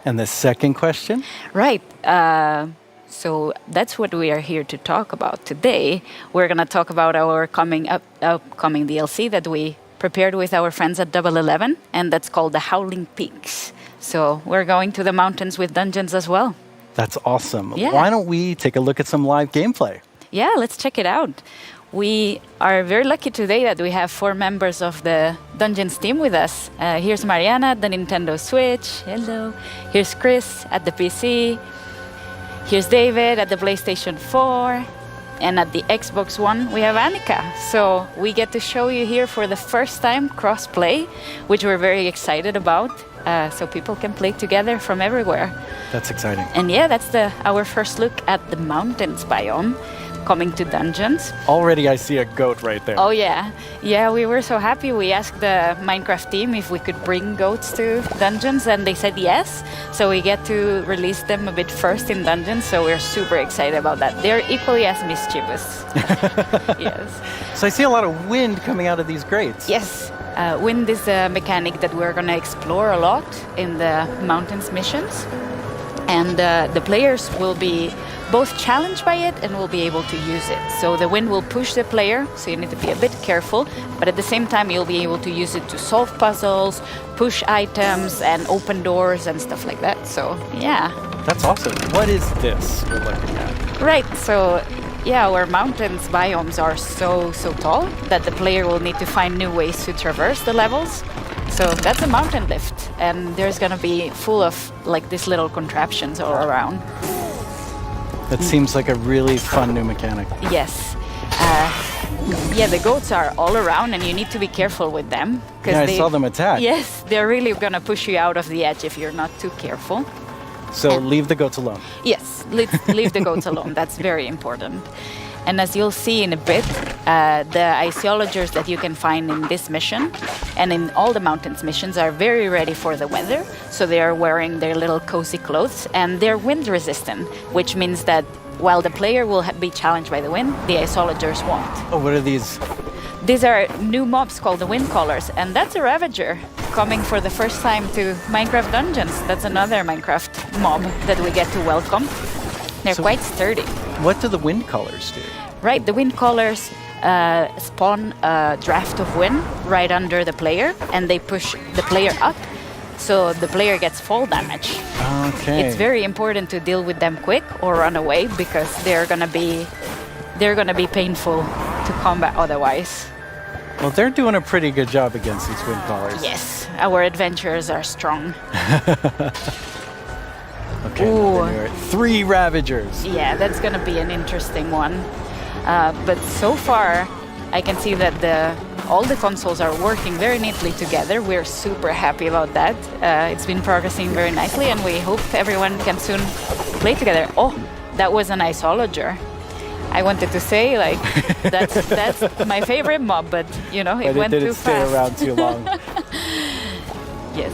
And the second question? Right. So that's what we are here to talk about today. We're going to talk about our upcoming DLC that we prepared with our friends at Double 11, and that's called the Howling Peaks. So we're going to the mountains with dungeons as well. That's awesome. Yeah. Why don't we take a look at some live gameplay? Yeah, let's check it out. We are very lucky today that we have 4 members of the Dungeons team with us. Here's Mariana at the Nintendo Switch. Hello. Here's Chris at the PC. Here's David at the PlayStation 4. And at the Xbox One, we have Annika. So we get to show you here for the first time cross-play, which we're very excited about. So people can play together from everywhere. That's exciting. And yeah, that's our first look at the mountains biome coming to dungeons. Already I see a goat right there. Oh yeah. Yeah, we were so happy. We asked the Minecraft team if we could bring goats to dungeons, and they said yes. So we get to release them a bit first in dungeons, so we're super excited about that. They're equally as mischievous. Yes. So I see a lot of wind coming out of these grates. Yes. Wind is a mechanic that we're going to explore a lot in the mountains missions. And the players will be both challenged by it and will be able to use it. So the wind will push the player, so you need to be a bit careful, but at the same time you'll be able to use it to solve puzzles, push items, and open doors and stuff like that. So yeah. That's awesome. What is this we're looking at? Right, so yeah, our mountains biomes are so tall that the player will need to find new ways to traverse the levels. So that's a mountain lift, and there's gonna be full of like these little contraptions all around. That seems like a really fun new mechanic. Yes. Yeah, the goats are all around, and you need to be careful with them. Yeah, I saw them attack. Yes, they're really gonna push you out of the edge if you're not too careful. So leave the goats alone. Yes, leave the goats alone. That's very important. And as you'll see in a bit, the iceologers that you can find in this mission and in all the mountains missions are very ready for the weather. So they are wearing their little cozy clothes, and they're wind resistant, which means that while the player will be challenged by the wind, the iceologers won't. Oh, what are these? These are new mobs called the wind callers, and that's a Ravager coming for the first time to Minecraft Dungeons. That's another Minecraft mob that we get to welcome. They're quite sturdy. What do the wind callers do? Right, the wind callers spawn a draft of wind right under the player, and they push the player up, so the player gets fall damage. Okay. It's very important to deal with them quick or run away, because they're gonna be painful to combat otherwise. Well, they're doing a pretty good job against these wind callers. Yes, our adventurers are strong. Okay, Ooh. 3 Ravagers. Yeah, that's gonna be an interesting one. But so far, I can see that all the consoles are working very neatly together. We're super happy about that. It's been progressing very nicely, and we hope everyone can soon play together. Oh, that was an iceologer. I wanted to say, like, that's my favorite mob, but you know, it went too fast. But it didn't stay around too long. Yes.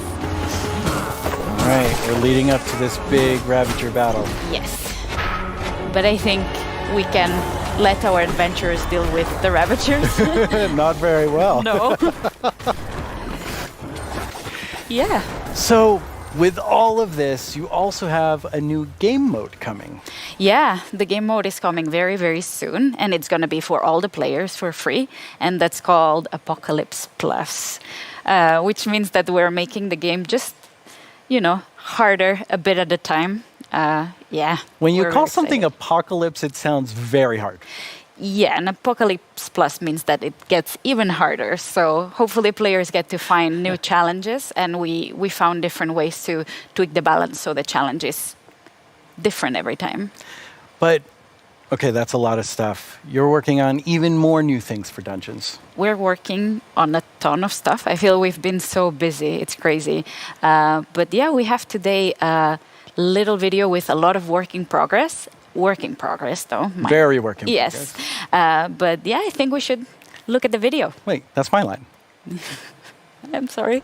All right, we're leading up to this big Ravager battle. Yes. But I think we can let our adventurers deal with the Ravagers. Not very well. No. Yeah. So, with all of this, you also have a new game mode coming. Yeah, the game mode is coming very, very soon, and it's going to be for all the players for free, and that's called Apocalypse Plus, which means that we're making the game just, you know, harder a bit at a time. Yeah. When you call really something excited. Apocalypse, it sounds very hard. Yeah, and Apocalypse Plus means that it gets even harder. So hopefully players get to find new challenges, and we found different ways to tweak the balance so the challenge is different every time. But, okay, that's a lot of stuff. You're working on even more new things for Dungeons. We're working on a ton of stuff. I feel we've been so busy. It's crazy. But yeah, we have today a little video with a lot of work in progress. Work in progress, though. Very work in yes. progress. But yeah, I think we should look at the video. Wait, that's my line. I'm sorry.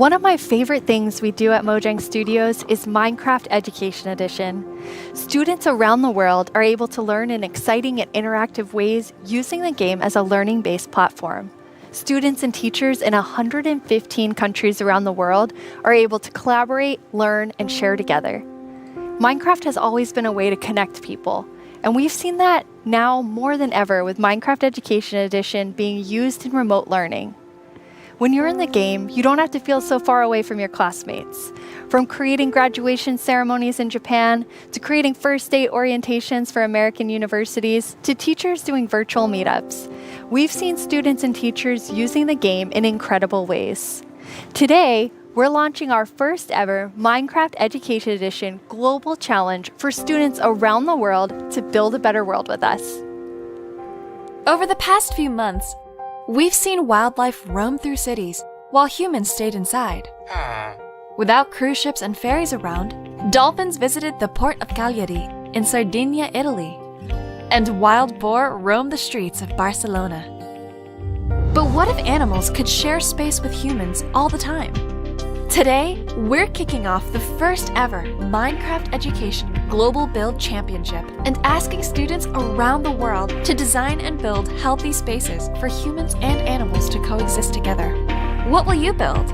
One of my favorite things we do at Mojang Studios is Minecraft Education Edition. Students around the world are able to learn in exciting and interactive ways using the game as a learning-based platform. Students and teachers in 115 countries around the world are able to collaborate, learn, and share together. Minecraft has always been a way to connect people, and we've seen that now more than ever with Minecraft Education Edition being used in remote learning. When you're in the game, you don't have to feel so far away from your classmates. From creating graduation ceremonies in Japan, to creating first date orientations for American universities, to teachers doing virtual meetups, we've seen students and teachers using the game in incredible ways. Today, we're launching our first ever Minecraft Education Edition Global Challenge for students around the world to build a better world with us. Over the past few months, we've seen wildlife roam through cities while humans stayed inside. Without cruise ships and ferries around, dolphins visited the port of Cagliari in Sardinia, Italy, and wild boar roamed the streets of Barcelona. But what if animals could share space with humans all the time? Today, we're kicking off the first ever Minecraft Education Global Build Championship and asking students around the world to design and build healthy spaces for humans and animals to coexist together. What will you build?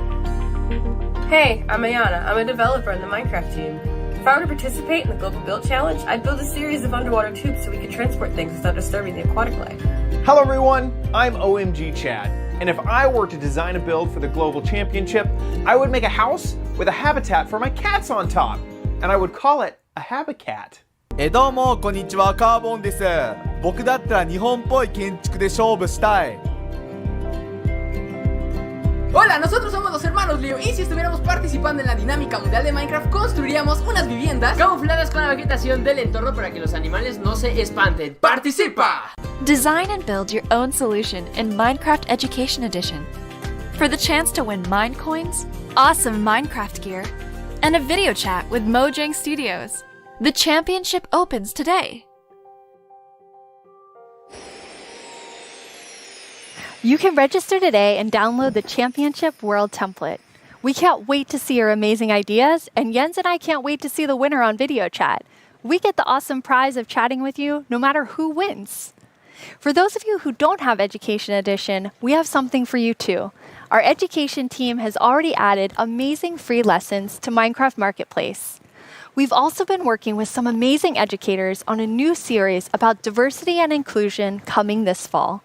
Hey, I'm Ayana. I'm a developer in the Minecraft team. If I were to participate in the Global Build Challenge, I'd build a series of underwater tubes so we could transport things without disturbing the aquatic life. Hello everyone, I'm OMG Chad, and if I were to design a build for the Global Championship, I would make a house with a habitat for my cats on top, and I would call it a habitat. どうもこんにちは、カーボンです。僕だったら日本っぽい建築で勝負したい。 Hola, nosotros somos los hermanos Leo y si estuviéramos participando en la dinámica mundial de Minecraft construiríamos unas viviendas camufladas con la vegetación del entorno para que los animales no se espanten. ¡Participa! Design and build your own solution in Minecraft Education Edition. For the chance to win Minecoins, awesome Minecraft gear, and a video chat with Mojang Studios. The championship opens today. You can register today and download the Championship World Template. We can't wait to see your amazing ideas, and Jens and I can't wait to see the winner on video chat. We get the awesome prize of chatting with you no matter who wins. For those of you who don't have Education Edition, we have something for you too. Our education team has already added amazing free lessons to Minecraft Marketplace. We've also been working with some amazing educators on a new series about diversity and inclusion coming this fall.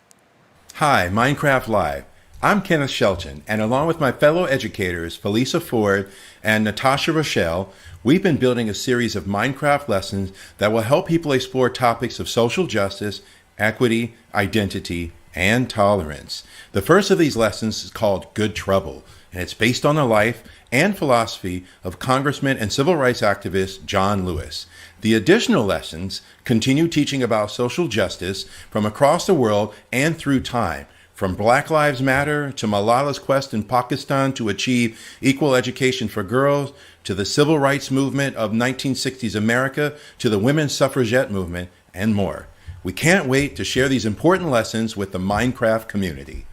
Hi, Minecraft Live. I'm Kenneth Shelton, and along with my fellow educators, Felisa Ford and Natasha Rochelle, we've been building a series of Minecraft lessons that will help people explore topics of social justice, equity, identity, and tolerance. The first of these lessons is called Good Trouble, and it's based on the life and philosophy of Congressman and civil rights activist John Lewis. The additional lessons continue teaching about social justice from across the world and through time, from Black Lives Matter to Malala's quest in Pakistan to achieve equal education for girls, to the civil rights movement of 1960s America, to the women's suffragette movement, and more. We can't wait to share these important lessons with the Minecraft community.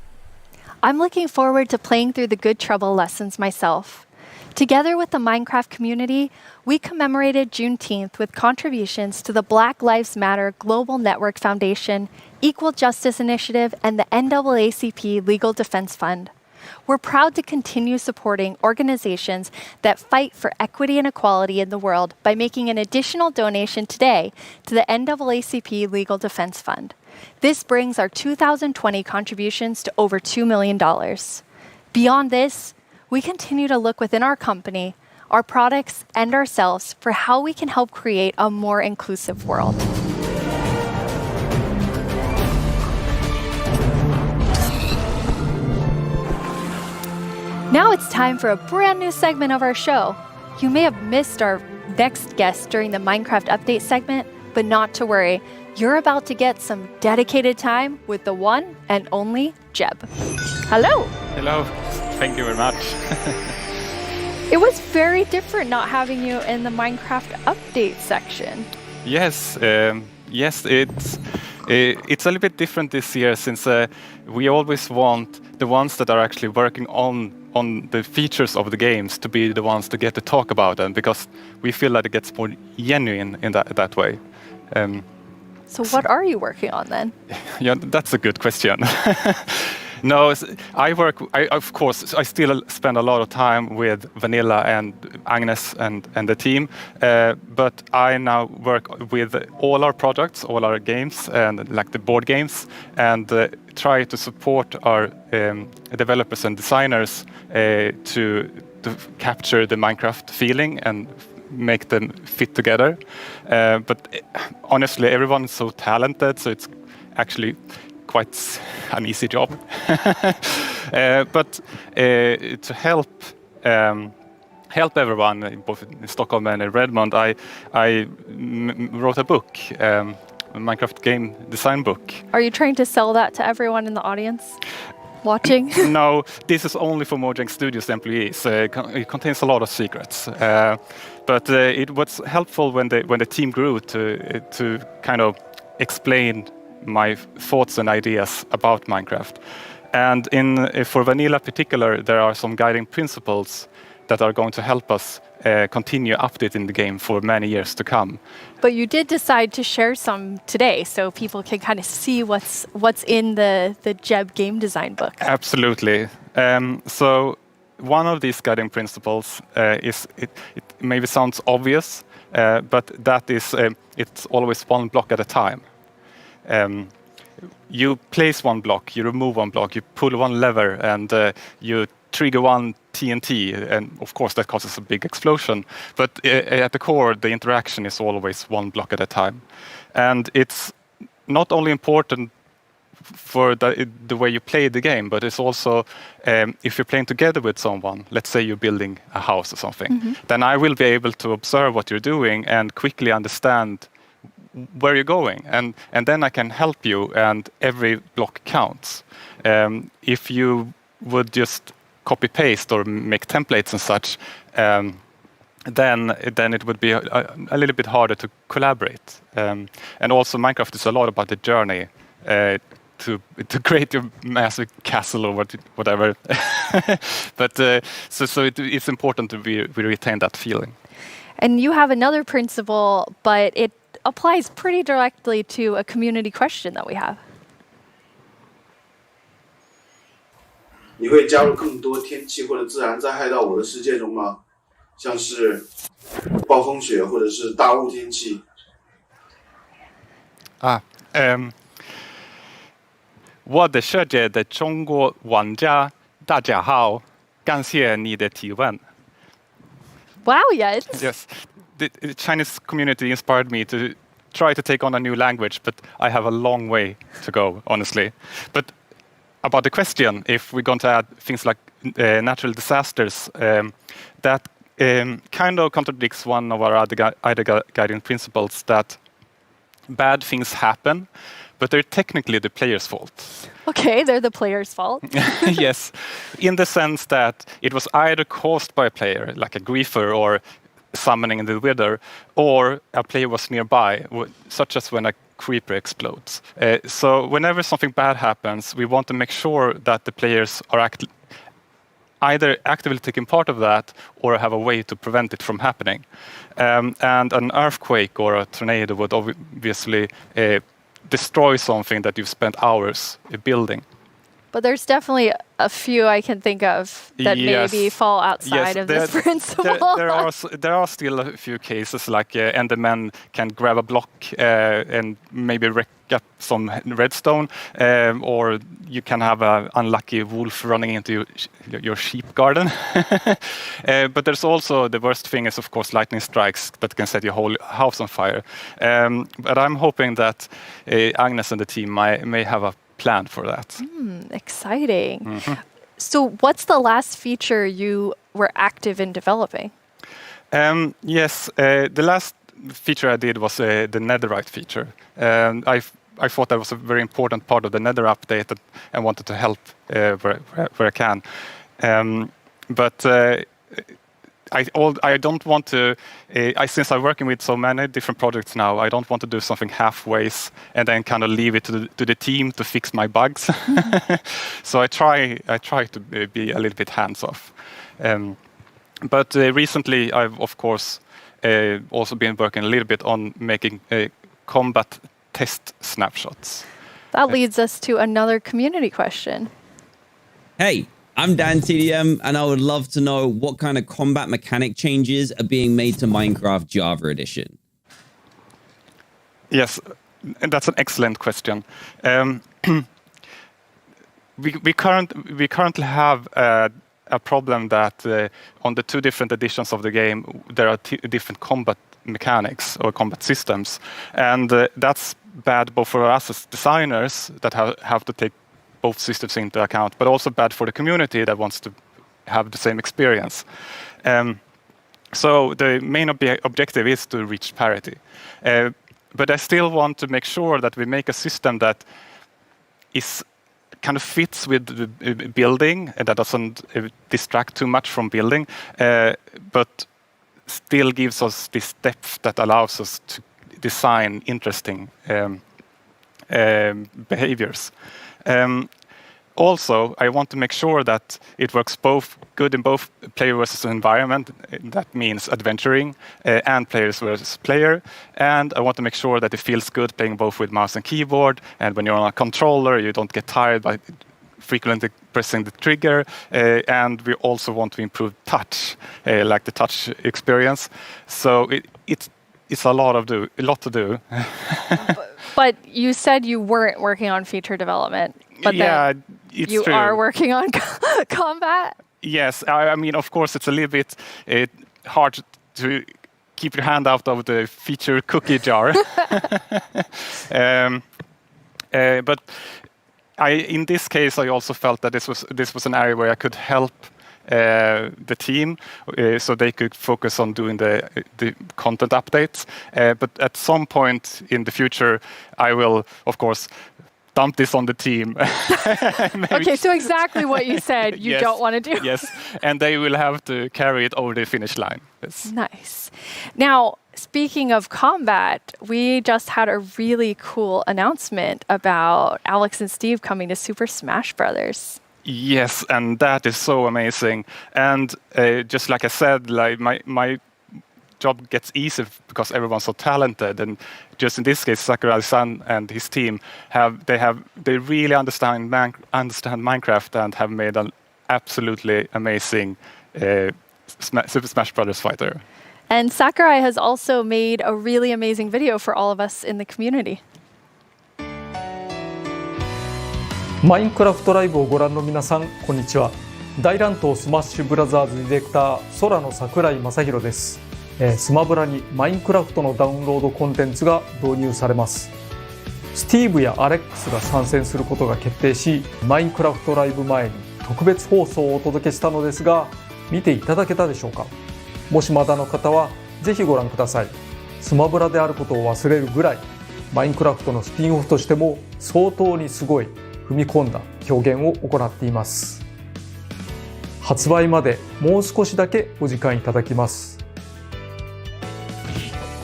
I'm looking forward to playing through the Good Trouble lessons myself. Together with the Minecraft community, we commemorated Juneteenth with contributions to the Black Lives Matter Global Network Foundation, Equal Justice Initiative, and the NAACP Legal Defense Fund. We're proud to continue supporting organizations that fight for equity and equality in the world by making an additional donation today to the NAACP Legal Defense Fund. This brings our 2020 contributions to over $2 million. Beyond this, we continue to look within our company, our products, and ourselves for how we can help create a more inclusive world. Now it's time for a brand new segment of our show. You may have missed our next guest during the Minecraft Update segment, but not to worry. You're about to get some dedicated time with the one and only Jeb. Hello. Hello. Thank you very much. It was very different not having you in the Minecraft Update section. Yes, it's a little bit different this year since we always want the ones that are actually working on on the features of the games to be the ones to get to talk about them, because we feel that it gets more genuine in that way. So what are you working on then? Yeah, that's a good question. No, of course, I still spend a lot of time with Vanilla and Agnes and the team, but I now work with all our products, all our games, and like the board games, and try to support our developers and designers to capture the Minecraft feeling and make them fit together. But honestly, everyone is so talented, so it's actually quite an easy job. But to help everyone, both in Stockholm and in Redmond, I wrote a book, a Minecraft game design book. Are you trying to sell that to everyone in the audience watching? No, this is only for Mojang Studios employees. It contains a lot of secrets. But it was helpful when the team grew to kind of explain my thoughts and ideas about Minecraft. And for Vanilla in particular, there are some guiding principles that are going to help us continue updating the game for many years to come. But you did decide to share some today, so people can kind of see what's in the Jeb game design book. Absolutely. So one of these guiding principles is, it maybe sounds obvious, but that is it's always one block at a time. You place one block, you remove one block, you pull one lever, and you trigger one TNT, and of course that causes a big explosion. But at the core, the interaction is always one block at a time. And it's not only important for the way you play the game, but it's also if you're playing together with someone, let's say you're building a house or something, then I will be able to observe what you're doing and quickly understand where you're going, and then I can help you, and every block counts. If you would just copy paste or make templates and such, then it would be a little bit harder to collaborate. And also Minecraft is a lot about the journey to create your massive castle or whatever. But so it's important to we retain that feeling. And you have another principle, but it applies pretty directly to a community question that we have. 你会加入更多天气或者自然灾害到我的世界中吗？像是暴风雪或者是大雾天气。我的世界的中国玩家大家好，感谢你的提问。 Wow, yes. Yes, the Chinese community inspired me to try to take on a new language, but I have a long way to go, honestly. But about the question, if we're going to add things like natural disasters, that kind of contradicts one of our other guiding principles, that bad things happen, but they're technically the player's fault. Okay, they're the player's fault. Yes, in the sense that it was either caused by a player, like a griefer or summoning the wither, or a player was nearby, such as when a creeper explodes. So whenever something bad happens, we want to make sure that the players are either actively taking part of that or have a way to prevent it from happening. And an earthquake or a tornado would obviously destroy something that you've spent hours building. But there's definitely a few I can think of that maybe fall outside of this principle. There are still a few cases, like Endermen can grab a block and maybe wreck up some redstone, or you can have an unlucky wolf running into your sheep garden. But there's also, the worst thing is of course lightning strikes that can set your whole house on fire. But I'm hoping that Agnes and the team may have a plan for that. Exciting. Mm-hmm. So what's the last feature you were active in developing? Yes, the last feature I did was the netherite feature. I thought that was a very important part of the nether update and wanted to help where I can. But I don't want to. Since I'm working with so many different projects now, I don't want to do something halfways and then kind of leave it to the team to fix my bugs. So I try to be a little bit hands off. But recently, I've of course also been working a little bit on making combat test snapshots. That leads us to another community question. Hey, I'm Dan TDM, and I would love to know what kind of combat mechanic changes are being made to Minecraft Java Edition. Yes, and that's an excellent question. We currently have a problem that on the 2 different editions of the game, there are different combat mechanics or combat systems, and that's bad both for us as designers that have to take both systems into account, but also bad for the community that wants to have the same experience. So the main objective is to reach parity. But I still want to make sure that we make a system that is kind of fits with the building and that doesn't distract too much from building, but still gives us this depth that allows us to design interesting behaviors. Also, I want to make sure that it works both good in both player versus environment. That means adventuring and players versus player. And I want to make sure that it feels good playing both with mouse and keyboard. And when you're on a controller, you don't get tired by frequently pressing the trigger. And we also want to improve touch, like the touch experience. So it's a lot to do. But you said you weren't working on feature development. But yeah, then it's you true. are working on combat? Yes, I mean, of course, it's a little bit hard to keep your hand out of the feature cookie jar. But in this case, I also felt that this was an area where I could help the team, so they could focus on doing the content updates. But at some point in the future, I will, of course, dump this on the team. Okay, so exactly what you said you Yes, don't want to do. Yes, and they will have to carry it over the finish line. Yes. Nice. Now, speaking of combat, we just had a really cool announcement about Alex and Steve coming to Super Smash Brothers. Yes, and that is so amazing. And just like I said, like my job gets easier because everyone's so talented. And just in this case, Sakurai-san and his team they really understand Minecraft and have made an absolutely amazing Super Smash Brothers fighter. And Sakurai has also made a really amazing video for all of us in the community. マインクラフトライブをご覧の皆さん、こんにちは。大乱闘スマッシュブラザーズディレクター、空の桜井正宏です。スマブラにマインクラフトのダウンロードコンテンツが導入されます。スティーブやアレックスが参戦することが決定し、マインクラフトライブ前に特別放送をお届けしたのですが、見ていただけたでしょうか。もしまだの方はぜひご覧ください。スマブラであることを忘れるぐらい、マインクラフトのスピンオフとしても相当にすごい踏み込んだ表現を行っています。発売までもう少しだけお時間いただきます。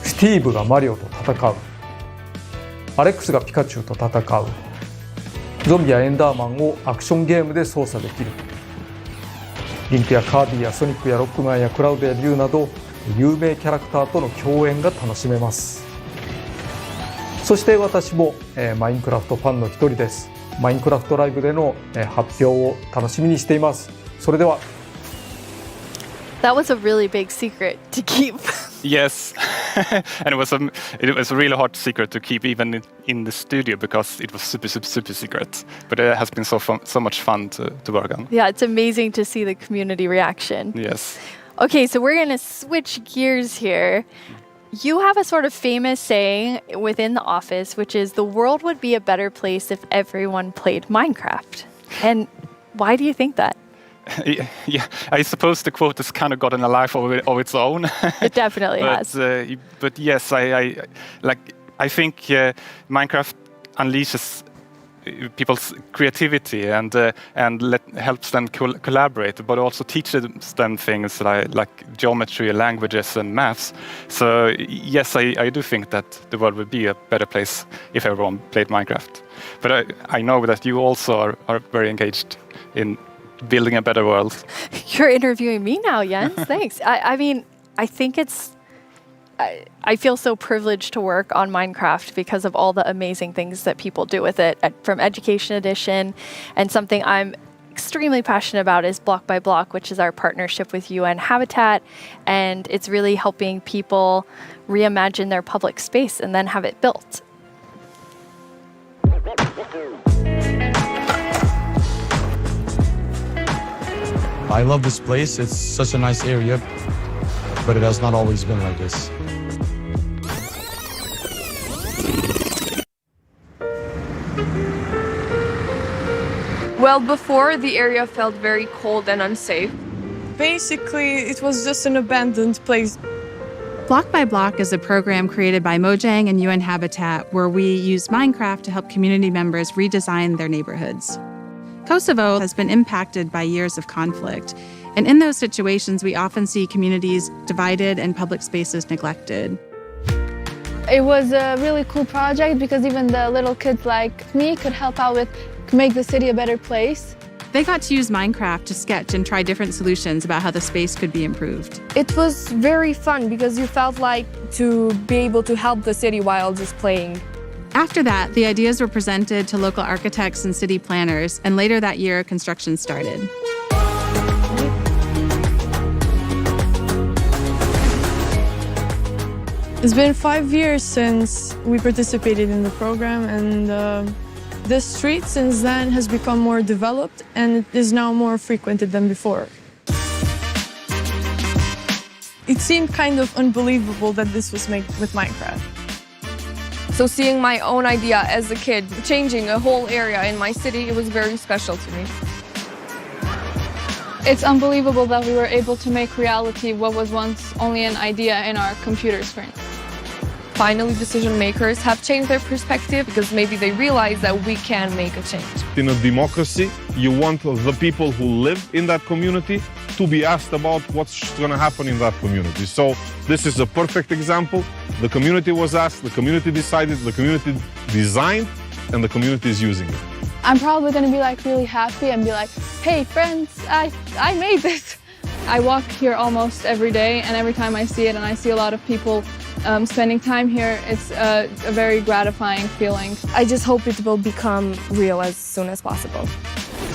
スティーブがマリオと戦う、アレックスがピカチュウと戦う、ゾンビやエンダーマンをアクションゲームで操作できる、リンクやカービィやソニックやロックマンやクラウドやリュウなど有名キャラクターとの共演が楽しめます。そして私もマインクラフトファンの一人です。マインクラフトライブでの発表を楽しみにしています。それでは。That was a really big secret to keep. Yes, and it was a really hard secret to keep even in the studio because it was super secret. But it has been so much fun to work on. Yeah, it's amazing to see the community reaction. Yes. Okay, so we're going to switch gears here. You have a sort of famous saying within the office, which is the world would be a better place if everyone played Minecraft. And why do you think that? Yeah, I suppose the quote has kind of gotten a life of its own. It definitely has. But yes, I think Minecraft unleashes people's creativity and helps them collaborate, but also teaches them things like geometry, languages, and maths. So yes, I do think that the world would be a better place if everyone played Minecraft. But I know that you also are very engaged in building a better world. You're interviewing me now, Jens. Thanks. I mean, I think I feel so privileged to work on Minecraft because of all the amazing things that people do with it, from Education Edition, and something I'm extremely passionate about is Block by Block, which is our partnership with UN Habitat, and it's really helping people reimagine their public space and then have it built. I love this place. It's such a nice area, but it has not always been like this. Well, before, the area felt very cold and unsafe. Basically, it was just an abandoned place. Block by Block is a program created by Mojang and UN Habitat where we use Minecraft to help community members redesign their neighborhoods. Kosovo has been impacted by years of conflict, and in those situations, we often see communities divided and public spaces neglected. It was a really cool project because even the little kids like me could help out with make the city a better place. They got to use Minecraft to sketch and try different solutions about how the space could be improved. It was very fun because you felt like to be able to help the city while just playing. After that, the ideas were presented to local architects and city planners, and later that year, construction started. It's been 5 years since we participated in the program, and the street since then has become more developed and it is now more frequented than before. It seemed kind of unbelievable that this was made with Minecraft. So seeing my own idea as a kid, changing a whole area in my city, it was very special to me. It's unbelievable that we were able to make reality what was once only an idea in our computer screen. Finally, decision makers have changed their perspective because maybe they realize that we can make a change. In a democracy, you want the people who live in that community to be asked about what's going to happen in that community. So this is a perfect example. The community was asked, the community decided, the community designed, and the community is using it. I'm probably going to be like really happy and be like, hey friends, I made this. I walk here almost every day, and every time I see it and I see a lot of people spending time here, it's a very gratifying feeling. I just hope it will become real as soon as possible.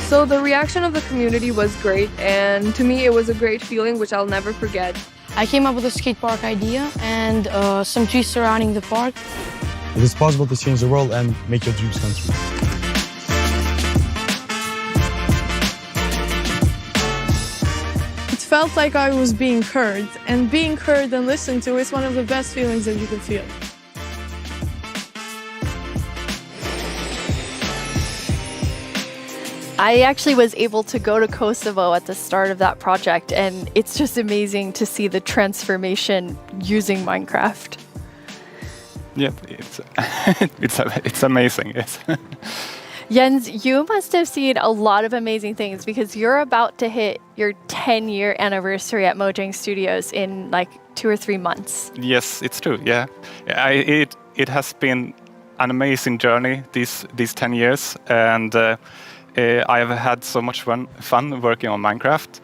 So the reaction of the community was great, and to me it was a great feeling which I'll never forget. I came up with a skate park idea and some trees surrounding the park. It is possible to change the world and make your dreams come true. It felt like I was being heard, and being heard and listened to is one of the best feelings that you can feel. I actually was able to go to Kosovo at the start of that project, and it's just amazing to see the transformation using Minecraft. Yeah, it's amazing. Yes. Jens, you must have seen a lot of amazing things because you're about to hit your 10-year anniversary at Mojang Studios in like 2 or 3 months. Yes, it's true. Yeah, it has been an amazing journey these 10 years, and I have had so much fun working on Minecraft.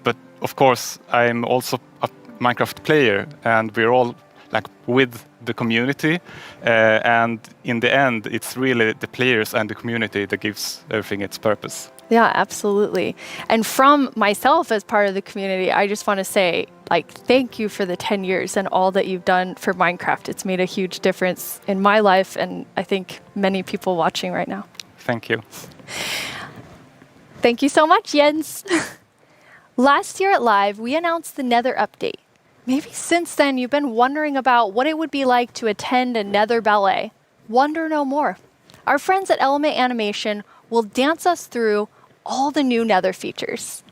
But of course, I'm also a Minecraft player, and we're all like with the community, and in the end, it's really the players and the community that gives everything its purpose. Yeah, absolutely. And from myself as part of the community, I just want to say, like, thank you for the 10 years and all that you've done for Minecraft. It's made a huge difference in my life, and I think many people watching right now. Thank you. Thank you so much, Jens. Last year at Live, we announced the Nether update. Maybe since then you've been wondering about what it would be like to attend a Nether ballet. Wonder no more. Our friends at Element Animation will dance us through all the new Nether features.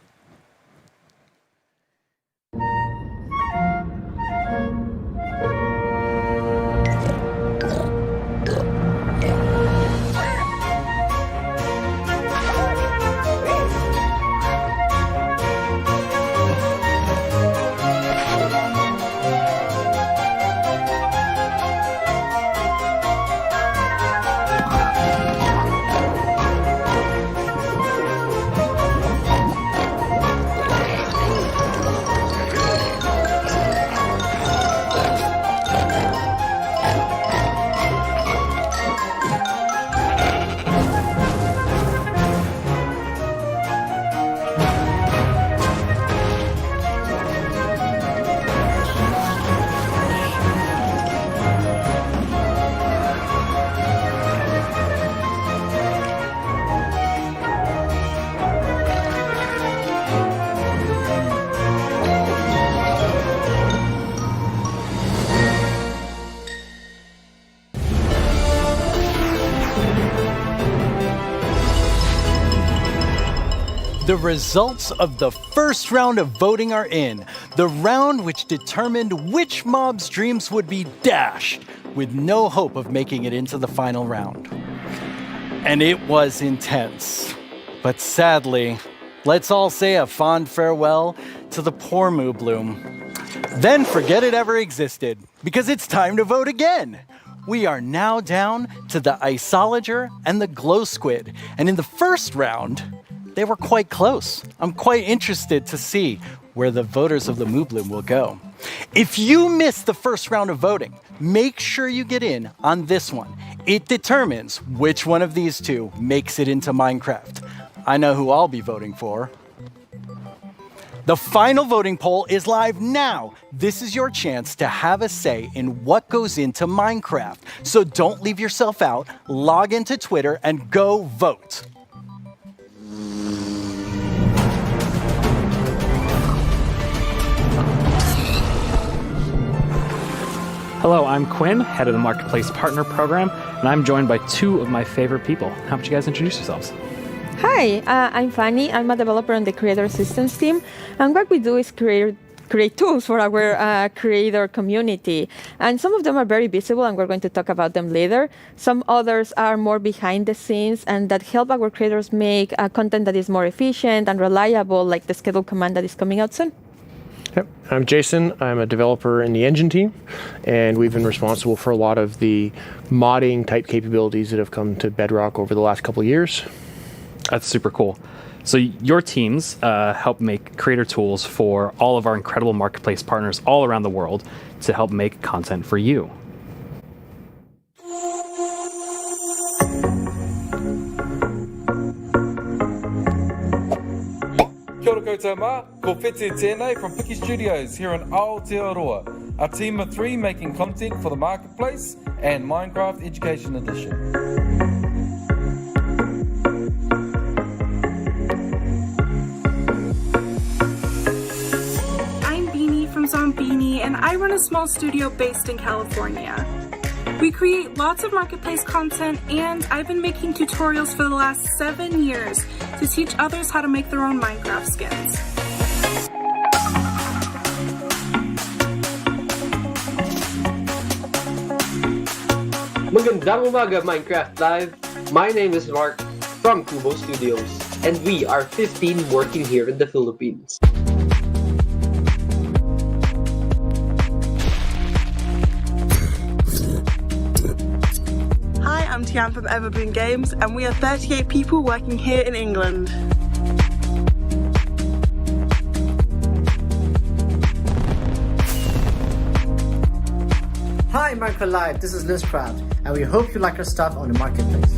The results of the first round of voting are in, the round which determined which mob's dreams would be dashed, with no hope of making it into the final round. And it was intense. But sadly, let's all say a fond farewell to the poor Moo Bloom. Then forget it ever existed, because it's time to vote again. We are now down to the Isolager and the Glow Squid, and in the first round, they were quite close. I'm quite interested to see where the voters of the Moo Bloom will go. If you missed the first round of voting, make sure you get in on this one. It determines which one of these two makes it into Minecraft. I know who I'll be voting for. The final voting poll is live now. This is your chance to have a say in what goes into Minecraft. So don't leave yourself out. Log into Twitter and go vote. Hello, I'm Quinn, head of the Marketplace Partner Program, and I'm joined by two of my favorite people. How about you guys introduce yourselves? Hi, I'm Fanny. I'm a developer on the Creator Systems team, and what we do is create tools for our creator community. And some of them are very visible, and we're going to talk about them later. Some others are more behind the scenes and that help our creators make content that is more efficient and reliable, like the schedule command that is coming out soon. Yep. I'm Jason. I'm a developer in the engine team, and we've been responsible for a lot of the modding type capabilities that have come to Bedrock over the last couple of years. That's super cool. So your teams help make creator tools for all of our incredible marketplace partners all around the world to help make content for you. Kia ora koutou mā, ko Whete tēnei from Piki Studios here in Aotearoa, a team of 3 making content for the Marketplace and Minecraft Education Edition. I'm Beanie from Zombini, and I run a small studio based in California. We create lots of marketplace content, and I've been making tutorials for the last 7 years to teach others how to make their own Minecraft skins. Magandang umaga, Minecraft Live! My name is Mark from Kubo Studios, and we are 15 working here in the Philippines. Hi, I'm Tian from Evergreen Games, and we are 38 people working here in England. Hi, Minecraft Live, this is Lizcraft, and we hope you like our stuff on the Marketplace.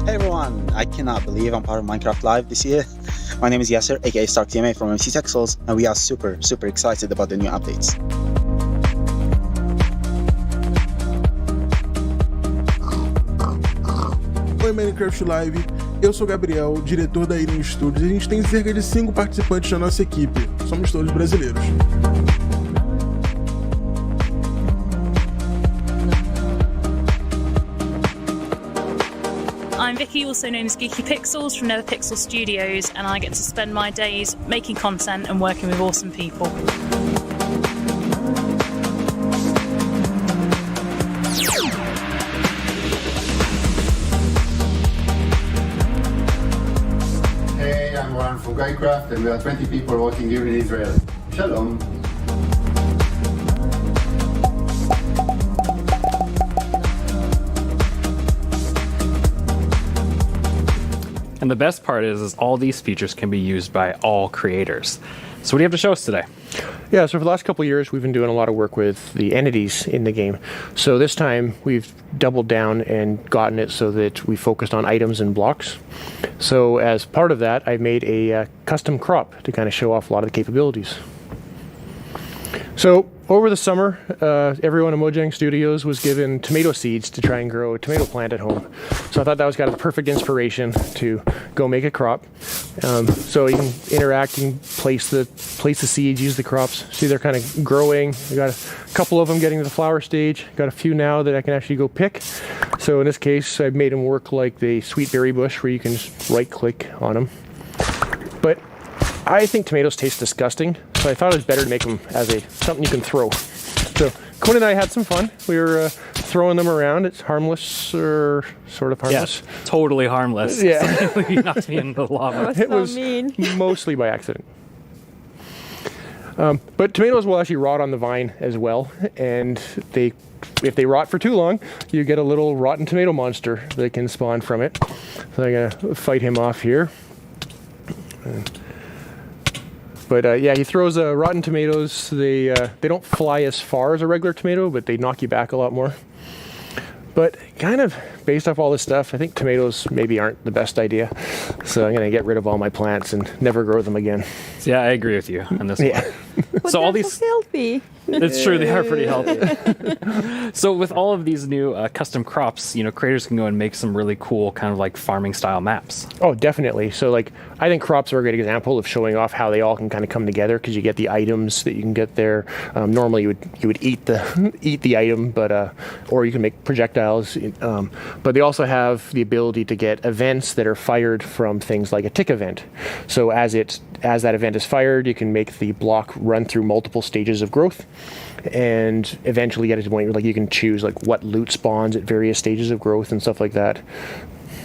Hey everyone, I cannot believe I'm part of Minecraft Live this year. My name is Yasser, aka StarkTMA from MC Texels, and we are super excited about the new updates. Oi Minecraft Live, eu sou o Gabriel, diretor da Alien Studios, e a gente tem cerca de 5 participantes na nossa equipe, somos todos brasileiros. I'm Vicky, also known as Geeky Pixels from NetherPixel Studios, and I get to spend my days making content and working with awesome people. Hey, I'm Warren from Minecraft, and we are 20 people working here in Israel. Shalom. And the best part is all these features can be used by all creators. So what do you have to show us today? Yeah, so for the last couple of years, we've been doing a lot of work with the entities in the game. So this time, we've doubled down and gotten it so that we focused on items and blocks. So as part of that, I made a custom crop to kind of show off a lot of the capabilities. So over the summer, everyone at Mojang Studios was given tomato seeds to try and grow a tomato plant at home. So I thought that was kind of the perfect inspiration to go make a crop. So you can interact, you can place the seeds, use the crops. See, they're kind of growing. I got a couple of them getting to the flower stage. Got a few now that I can actually go pick. So in this case, I've made them work like the sweet berry bush, where you can just right-click on them. But I think tomatoes taste disgusting, so I thought it was better to make them as something you can throw. So Quinn and I had some fun. We were throwing them around. It's harmless, or sort of harmless. Yeah, totally harmless. Yeah. You knocked me in the lava. It was mostly by accident. But tomatoes will actually rot on the vine as well, and if they rot for too long, you get a little rotten tomato monster that can spawn from it. So I'm gonna fight him off here. But yeah, he throws rotten tomatoes. They don't fly as far as a regular tomato, but they knock you back a lot more. But kind of based off all this stuff, I think tomatoes maybe aren't the best idea. So I'm going to get rid of all my plants and never grow them again. Yeah, I agree with you on this one. But So all they're these so healthy. It's true, they are pretty healthy. So with all of these new custom crops, creators can go and make some really cool kind of like farming style maps. Oh, definitely. So I think crops are a great example of showing off how they all can kind of come together, because you get the items that you can get there. Normally you would eat the item, but or you can make projectiles. But they also have the ability to get events that are fired from things like a tick event. So as that event is fired, you can make the block run through multiple stages of growth, and eventually get to the point where you can choose what loot spawns at various stages of growth and stuff like that.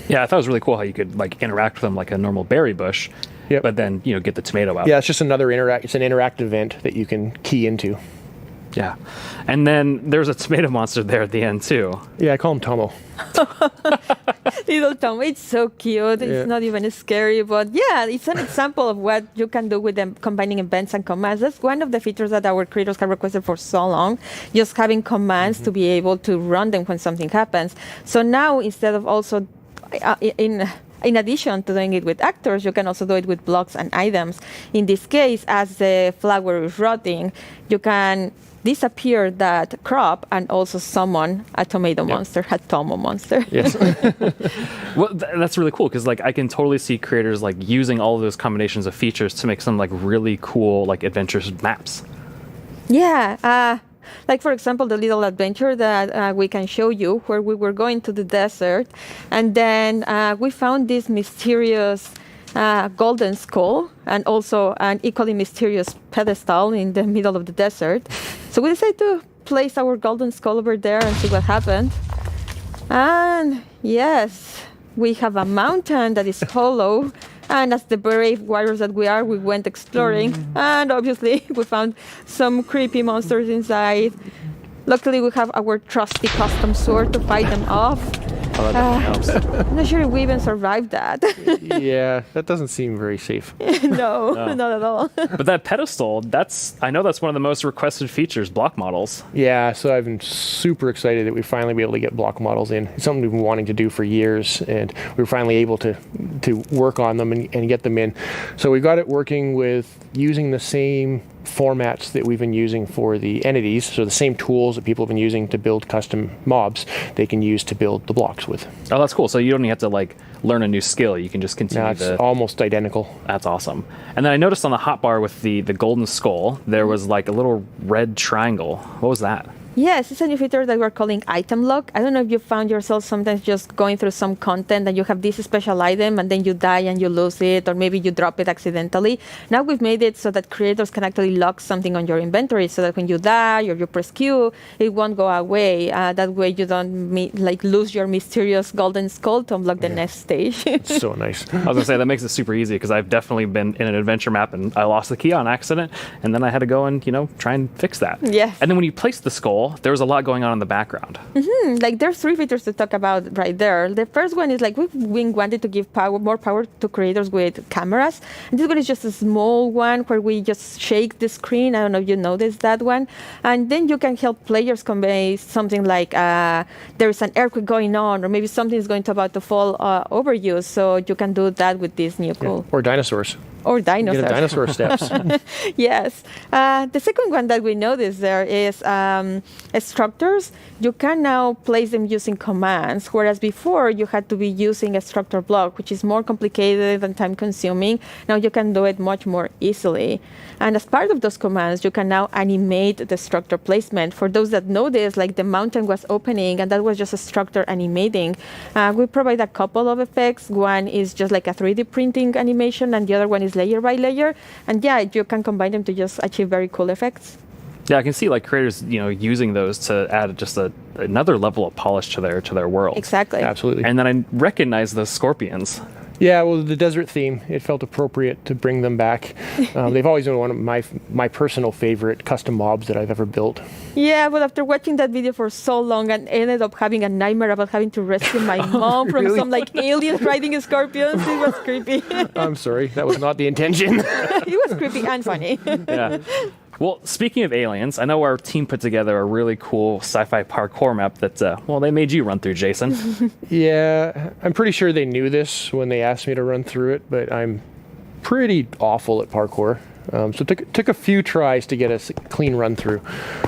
Yeah, I thought it was really cool how you could interact with them like a normal berry bush, but then get the tomato out. Yeah, it's just another it's an interactive event that you can key into. Yeah, and then there's a tomato monster there at the end too. Yeah, I call him Tomo. Little Tom, it's so cute. Yeah. It's not even scary, but yeah, it's an example of what you can do with them combining events and commands. That's one of the features that our creators have requested for so long, just having commands to be able to run them when something happens. So now, instead of also in addition to doing it with actors, you can also do it with blocks and items. In this case, as the flower is rotting, you can disappear that crop and also summon a tomato monster, a Tomo monster. Yes. Well, that's really cool, because I can totally see creators using all of those combinations of features to make some really cool adventurous maps. Yeah. For example, the little adventure that we can show you, where we were going to the desert, and then we found this mysterious golden skull, and also an equally mysterious pedestal in the middle of the desert. So we decided to place our golden skull over there and see what happened. And yes, we have a mountain that is hollow. And as the brave warriors that we are, we went exploring. And obviously, we found some creepy monsters inside. Luckily, we have our trusty custom sword to fight them off. Oh, that helps. I'm not sure if we even survived that. Yeah, that doesn't seem very safe. No, not at all. But that pedestal, I know that's one of the most requested features, block models. Yeah, so I've been super excited that we finally be able to get block models in. It's something we've been wanting to do for years, and we were finally able to work on them and get them in. So we got it working with using the same formats that we've been using for the entities, so the same tools that people have been using to build custom mobs, they can use to build the blocks with. Oh, that's cool. So you don't even have to learn a new skill. You can just continue. It's almost identical. That's awesome. And then I noticed on the hotbar with the golden skull, there was a little red triangle. What was that? Yes, it's a new feature that we're calling item lock. I don't know if you found yourself sometimes just going through some content and you have this special item and then you die and you lose it, or maybe you drop it accidentally. Now we've made it so that creators can actually lock something on your inventory so that when you die or you press Q, it won't go away. That way you don't lose your mysterious golden skull to unlock the next stage. It's so nice. I was going to say, that makes it super easy because I've definitely been in an adventure map and I lost the key on accident, and then I had to go and, try and fix that. Yes. And then when you place the skull, there's a lot going on in the background. Like there's 3 features to talk about right there. The first one is like we've wanted to give more power to creators with cameras. And this one is just a small one where we just shake the screen. I don't know if you noticed that one. And then you can help players convey something like there's an earthquake going on, or maybe something is about to fall over you. So you can do that with this new cool. Or dinosaurs. Or dinosaurs. Get dinosaur steps. Yes. The second one that we noticed there is structures. You can now place them using commands, whereas before you had to be using a structure block, which is more complicated and time-consuming. Now you can do it much more easily. And as part of those commands, you can now animate the structure placement. For those that noticed, like the mountain was opening, and that was just a structure animating. We provide a couple of effects. One is just like a 3D printing animation, and the other one is layer by layer. And yeah, you can combine them to just achieve very cool effects. Yeah, I can see like creators, using those to add just another level of polish to their world. Exactly. Absolutely. And then I recognize the scorpions. Yeah, well, the desert theme, it felt appropriate to bring them back. They've always been one of my personal favorite custom mobs that I've ever built. Yeah, but after watching that video for so long, I ended up having a nightmare about having to rescue my mom from Really? some aliens riding scorpions. It was creepy. I'm sorry, that was not the intention. It was creepy and funny. Yeah. Well, speaking of aliens, I know our team put together a really cool sci-fi parkour map that, they made you run through, Jason. Yeah, I'm pretty sure they knew this when they asked me to run through it, but I'm pretty awful at parkour. So it took a few tries to get a clean run through.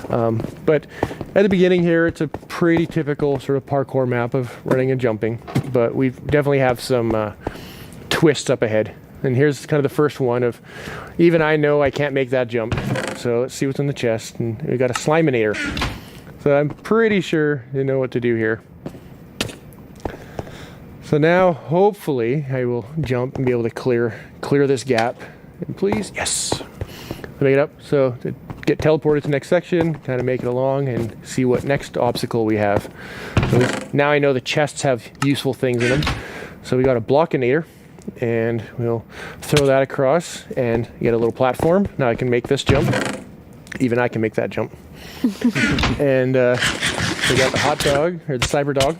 But at the beginning here, it's a pretty typical sort of parkour map of running and jumping, but we definitely have some twists up ahead. And here's kind of the first one of, even I know I can't make that jump. So let's see what's in the chest. And we got a Sliminator. So I'm pretty sure you know what to do here. So now, hopefully, I will jump and be able to clear this gap. And please, yes. Make it up. So to get teleported to the next section, kind of make it along and see what next obstacle we have. So now I know the chests have useful things in them. So we got a Blockinator. And we'll throw that across and get a little platform. Now I can make this jump. Even I can make that jump. And we got the hot dog, or the cyber dog,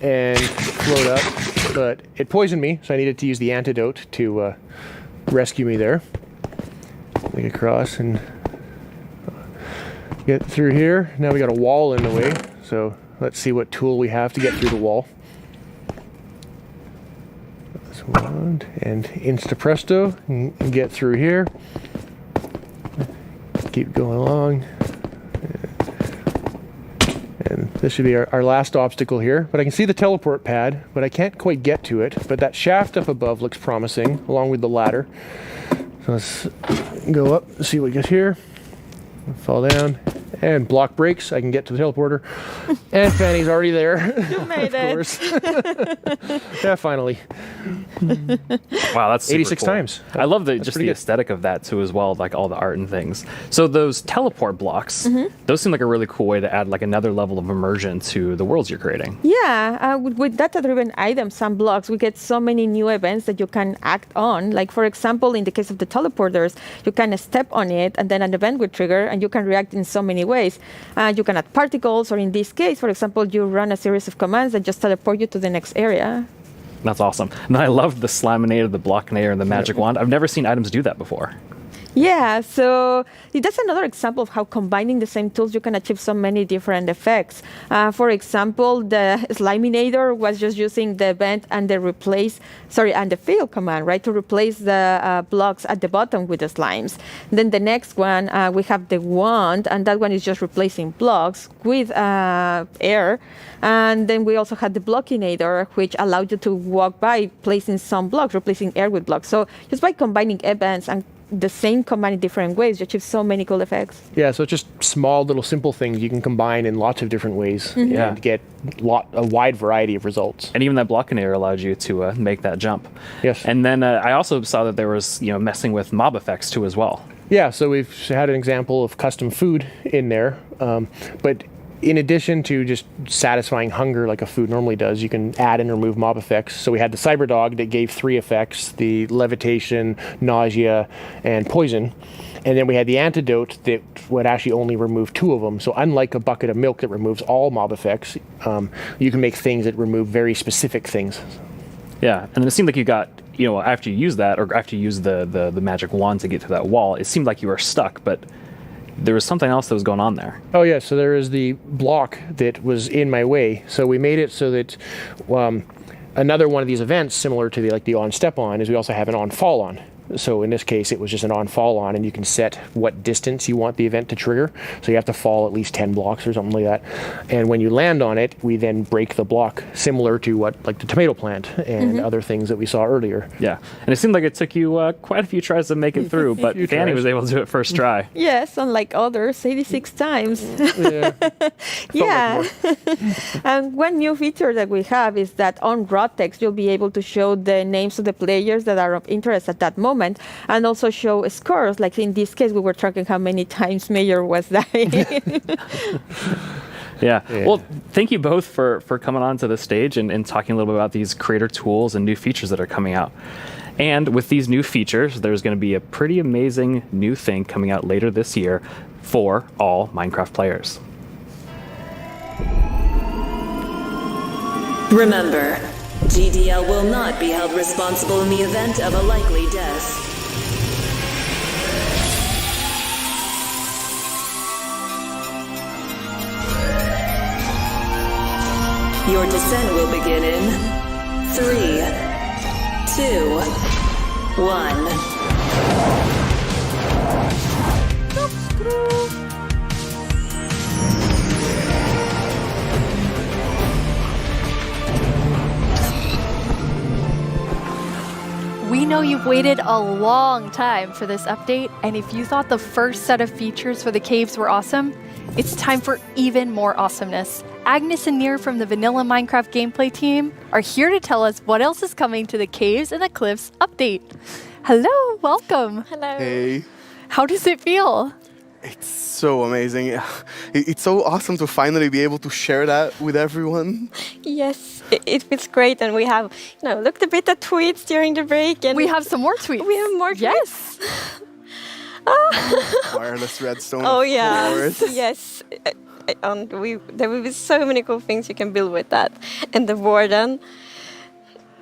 and float up. But it poisoned me, so I needed to use the antidote to rescue me there. Make it across and get through here. Now we got a wall in the way, so let's see what tool we have to get through the wall. And insta presto, and get through here. Keep going along. And this should be our last obstacle here. But I can see the teleport pad, but I can't quite get to it. But that shaft up above looks promising, along with the ladder. So let's go up and see what we get here. Fall down. And block breaks. I can get to the teleporter. And Fanny's already there. You made it. Of course. Yeah, finally. Wow, that's super 86 cool. times. I love That's just pretty the good. aesthetic of that too, as well, like all the art and things. So those teleport blocks, those seem like a really cool way to add like another level of immersion to the worlds you're creating. Yeah, with data-driven items and blocks, we get so many new events that you can act on. Like, for example, in the case of the teleporters, you can step on it and then an event will trigger and you can react in so many ways. You can add particles, or in this case, for example, you run a series of commands that just teleport you to the next area. That's awesome. And I love the Slaminator, the Blockinator, and the Magic Wand. I've never seen items do that before. Yeah, so that's another example of how combining the same tools you can achieve so many different effects. For example, the Sliminator was just using the event and the fail command, right, to replace the blocks at the bottom with the slimes. Then the next one, we have the wand, and that one is just replacing blocks with air. And then we also had the Blockinator, which allowed you to walk by placing some blocks, replacing air with blocks. So just by combining events and the same combined in different ways. You achieve so many cool effects. Yeah, so it's just small little simple things you can combine in lots of different ways and get a wide variety of results. And even that blocking area allowed you to make that jump. Yes. And then I also saw that there was messing with mob effects too as well. Yeah, so we've had an example of custom food in there, but in addition to just satisfying hunger like a food normally does, you can add and remove mob effects. So we had the cyber dog that gave 3 effects, the levitation, nausea, and poison. And then we had the antidote that would actually only remove 2 of them. So unlike a bucket of milk that removes all mob effects, you can make things that remove very specific things. Yeah, and it seemed like you got, after you use that, or after you use the magic wand to get to that wall, it seemed like you were stuck, but there was something else that was going on there. Oh yeah, so there is the block that was in my way. So we made it so that another one of these events, similar to the on step on, is we also have an on fall on. So in this case, it was just an on fall on, and you can set what distance you want the event to trigger. So you have to fall at least 10 blocks or something like that. And when you land on it, we then break the block, similar to the tomato plant and other things that we saw earlier. Yeah, and it seemed like it took you quite a few tries to make it through, but Fanny was able to do it first try. Yes, unlike others, 86 times. Yeah. And one new feature that we have is that on raw text, you'll be able to show the names of the players that are of interest at that moment, and also show scores. Like in this case, we were tracking how many times Mayor was dying. Yeah. Well, thank you both for coming on to the stage and talking a little bit about these creator tools and new features that are coming out. And with these new features, there's going to be a pretty amazing new thing coming out later this year for all Minecraft players. Remember, GDL will not be held responsible in the event of a likely death. Your descent will begin in 3, 2, 1. We know you've waited a long time for this update, and if you thought the first set of features for the caves were awesome, it's time for even more awesomeness. Agnes and Nir from the Vanilla Minecraft gameplay team are here to tell us what else is coming to the Caves and the Cliffs update. Hello, welcome. Hello. Hey. How does it feel? It's so amazing. It's so awesome to finally be able to share that with everyone. Yes, it feels great, and we have, looked a bit at tweets during the break, and we have some more tweets. We have more tweets. Yes. Wireless redstone. Oh yeah. Of course. Yes. There will be so many cool things you can build with that, and the warden.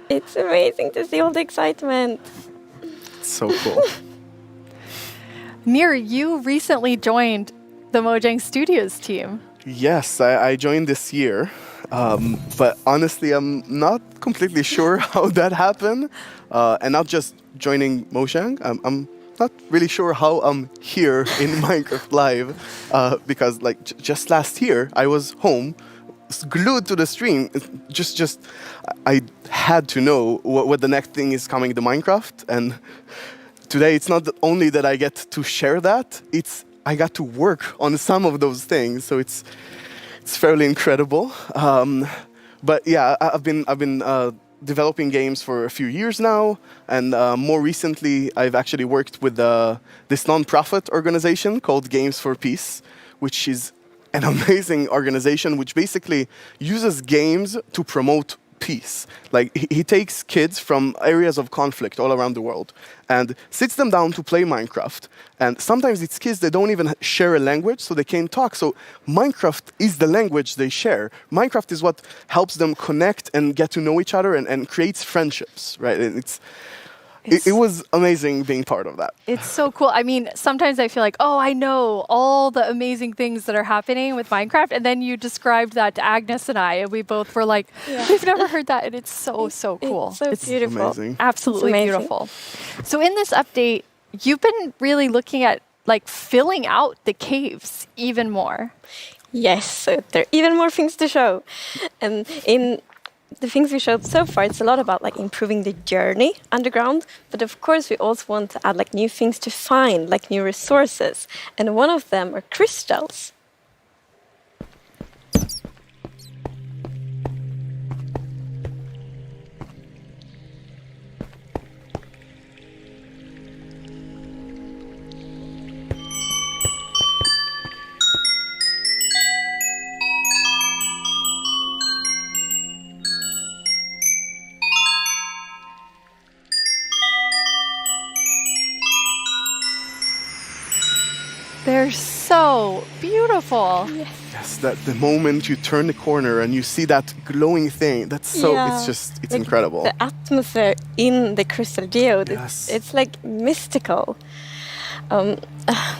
It's amazing to see all the excitement. It's so cool. Nir, you recently joined the Mojang Studios team. Yes, I joined this year, but honestly, I'm not completely sure how that happened, and not just joining Mojang. I'm not really sure how I'm here in Minecraft Live, because just last year I was home, glued to the stream. I had to know what the next thing is coming to Minecraft, and today it's not only that I get to share that, I got to work on some of those things, so it's fairly incredible. But yeah, I've been developing games for a few years now, and more recently I've actually worked with this non-profit organization called Games for Peace, which is an amazing organization which basically uses games to promote peace. He takes kids from areas of conflict all around the world and sits them down to play Minecraft. And sometimes it's kids that don't even share a language, so they can't talk. So Minecraft is the language they share. Minecraft is what helps them connect and get to know each other and creates friendships, right? And it was amazing being part of that. It's so cool. I mean, sometimes I feel like, I know all the amazing things that are happening with Minecraft, and then you described that to Agnes and I, and we both were like, we've never heard that, and it's so cool. It's beautiful. Amazing. Absolutely beautiful. So in this update, you've been really looking at filling out the caves even more. Yes, so there are even more things to show. And the things we showed so far, it's a lot about like improving the journey underground. But of course, we also want to add like new things to find, like new resources. And one of them are crystals. They're so beautiful. Yes, that the moment you turn the corner and you see that glowing thing, that's so, it's like incredible. The atmosphere in the crystal geode, Yes. it's like mystical.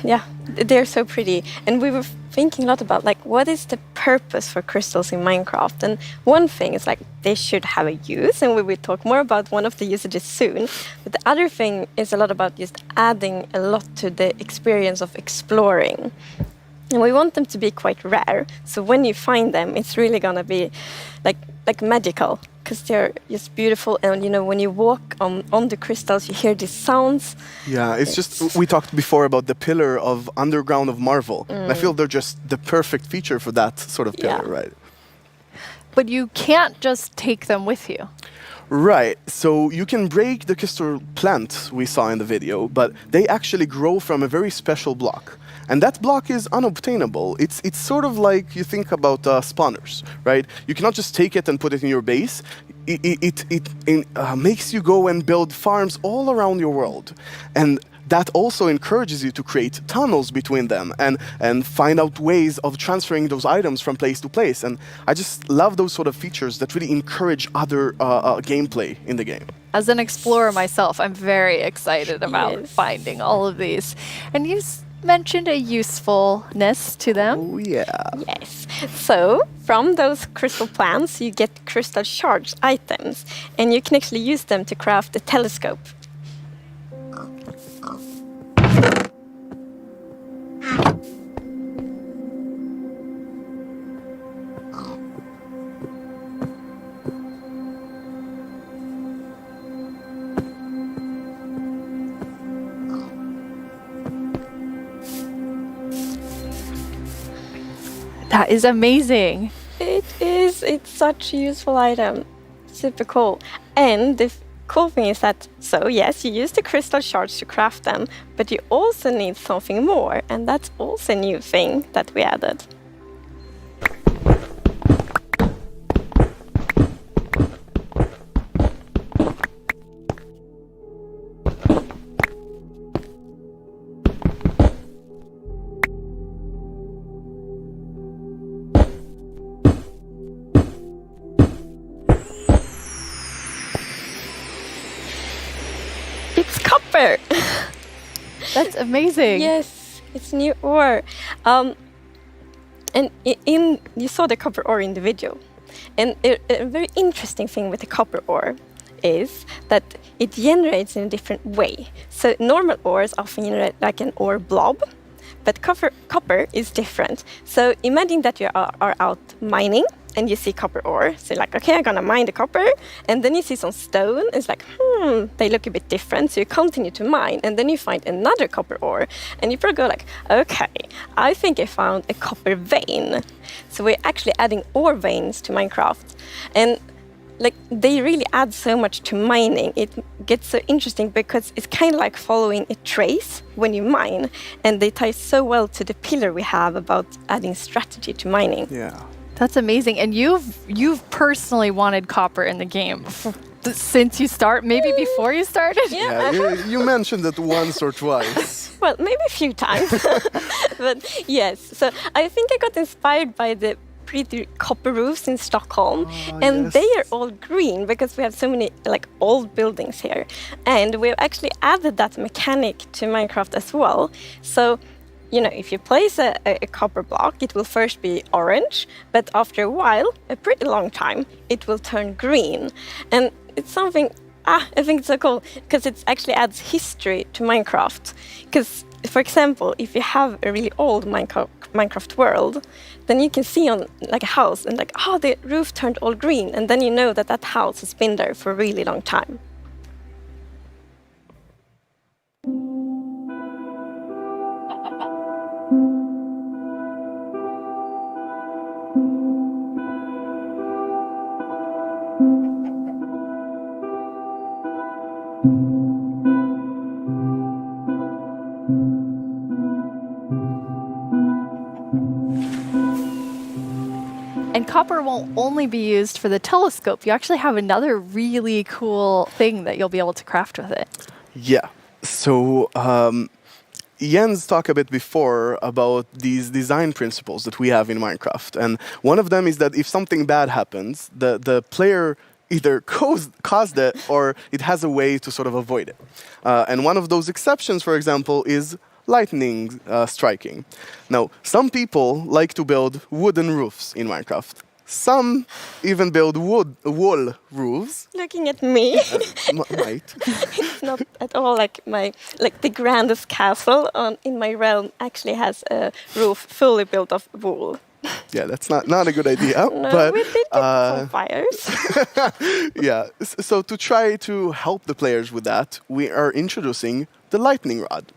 Yeah, they're so pretty. And we were thinking a lot about like what is the purpose for crystals in Minecraft. And one thing is like they should have a use, and we will talk more about one of the usages soon. But the other thing is a lot about just adding a lot to the experience of exploring. And we want them to be quite rare. So when you find them, it's really gonna be like magical, because they're just beautiful. And you know, when you walk on the crystals, you hear these sounds. Yeah, it's just, we talked before about the pillar of underground of Marvel. And I feel they're just the perfect feature for that sort of pillar, right? But you can't just take them with you. Right, so you can break the crystal plant we saw in the video, but they actually grow from a very special block. And that block is unobtainable. It's sort of like you think about spawners, right? You cannot just take it and put it in your base. It makes you go and build farms all around your world. And that also encourages you to create tunnels between them and find out ways of transferring those items from place to place. And I just love those sort of features that really encourage other gameplay in the game. As an explorer myself, I'm very excited about finding all of these. And you mentioned a usefulness to them. Oh, yeah. Yes. So from those crystal plants, you get crystal shards items, and you can actually use them to craft a telescope. That is amazing. It is. It's such a useful item. Super cool. And the cool thing is that, so yes, you use the crystal shards to craft them, but you also need something more, and that's also a new thing that we added. Copper. That's amazing. Yes, it's new ore. And you saw the copper ore in the video. And a very interesting thing with the copper ore is that it generates in a different way. So normal ores often generate like an ore blob, but copper is different. So imagine that you are out mining and you see copper ore. So you're like, okay, I'm gonna mine the copper. And then you see some stone. It's like, they look a bit different. So you continue to mine, and then you find another copper ore. And you probably go like, okay, I think I found a copper vein. So we're actually adding ore veins to Minecraft. And like, they really add so much to mining. It gets so interesting because it's kind of like following a trace when you mine. And they tie so well to the pillar we have about adding strategy to mining. Yeah. That's amazing. And you've personally wanted copper in the game since you start, maybe before you started? Yeah, you mentioned it once or twice. Well, maybe a few times. But yes, so I think I got inspired by the pretty copper roofs in Stockholm, and they are all green because we have so many like old buildings here. And we've actually added that mechanic to Minecraft as well. So, you know, if you place a copper block, it will first be orange, but after a while, a pretty long time, it will turn green. And it's something, I think it's so cool, because it actually adds history to Minecraft. Because, for example, if you have a really old Minecraft Minecraft world, then you can see on like a house and like, oh, the roof turned all green, and then you know that that house has been there for a really long time. And copper won't only be used for the telescope. You actually have another really cool thing that you'll be able to craft with it. Yeah. So Jens talked a bit before about these design principles that we have in Minecraft. And one of them is that if something bad happens, the player either caused it or it has a way to sort of avoid it. And one of those exceptions, for example, is lightning striking. Now, some people like to build wooden roofs in Minecraft. Some even build wall roofs. Looking at me, Right. it's not at all like the grandest castle in my realm actually has a roof fully built of wool. Yeah, that's not a good idea. No, but we did get some fires. yeah, so to try to help the players with that, we are introducing the lightning rod.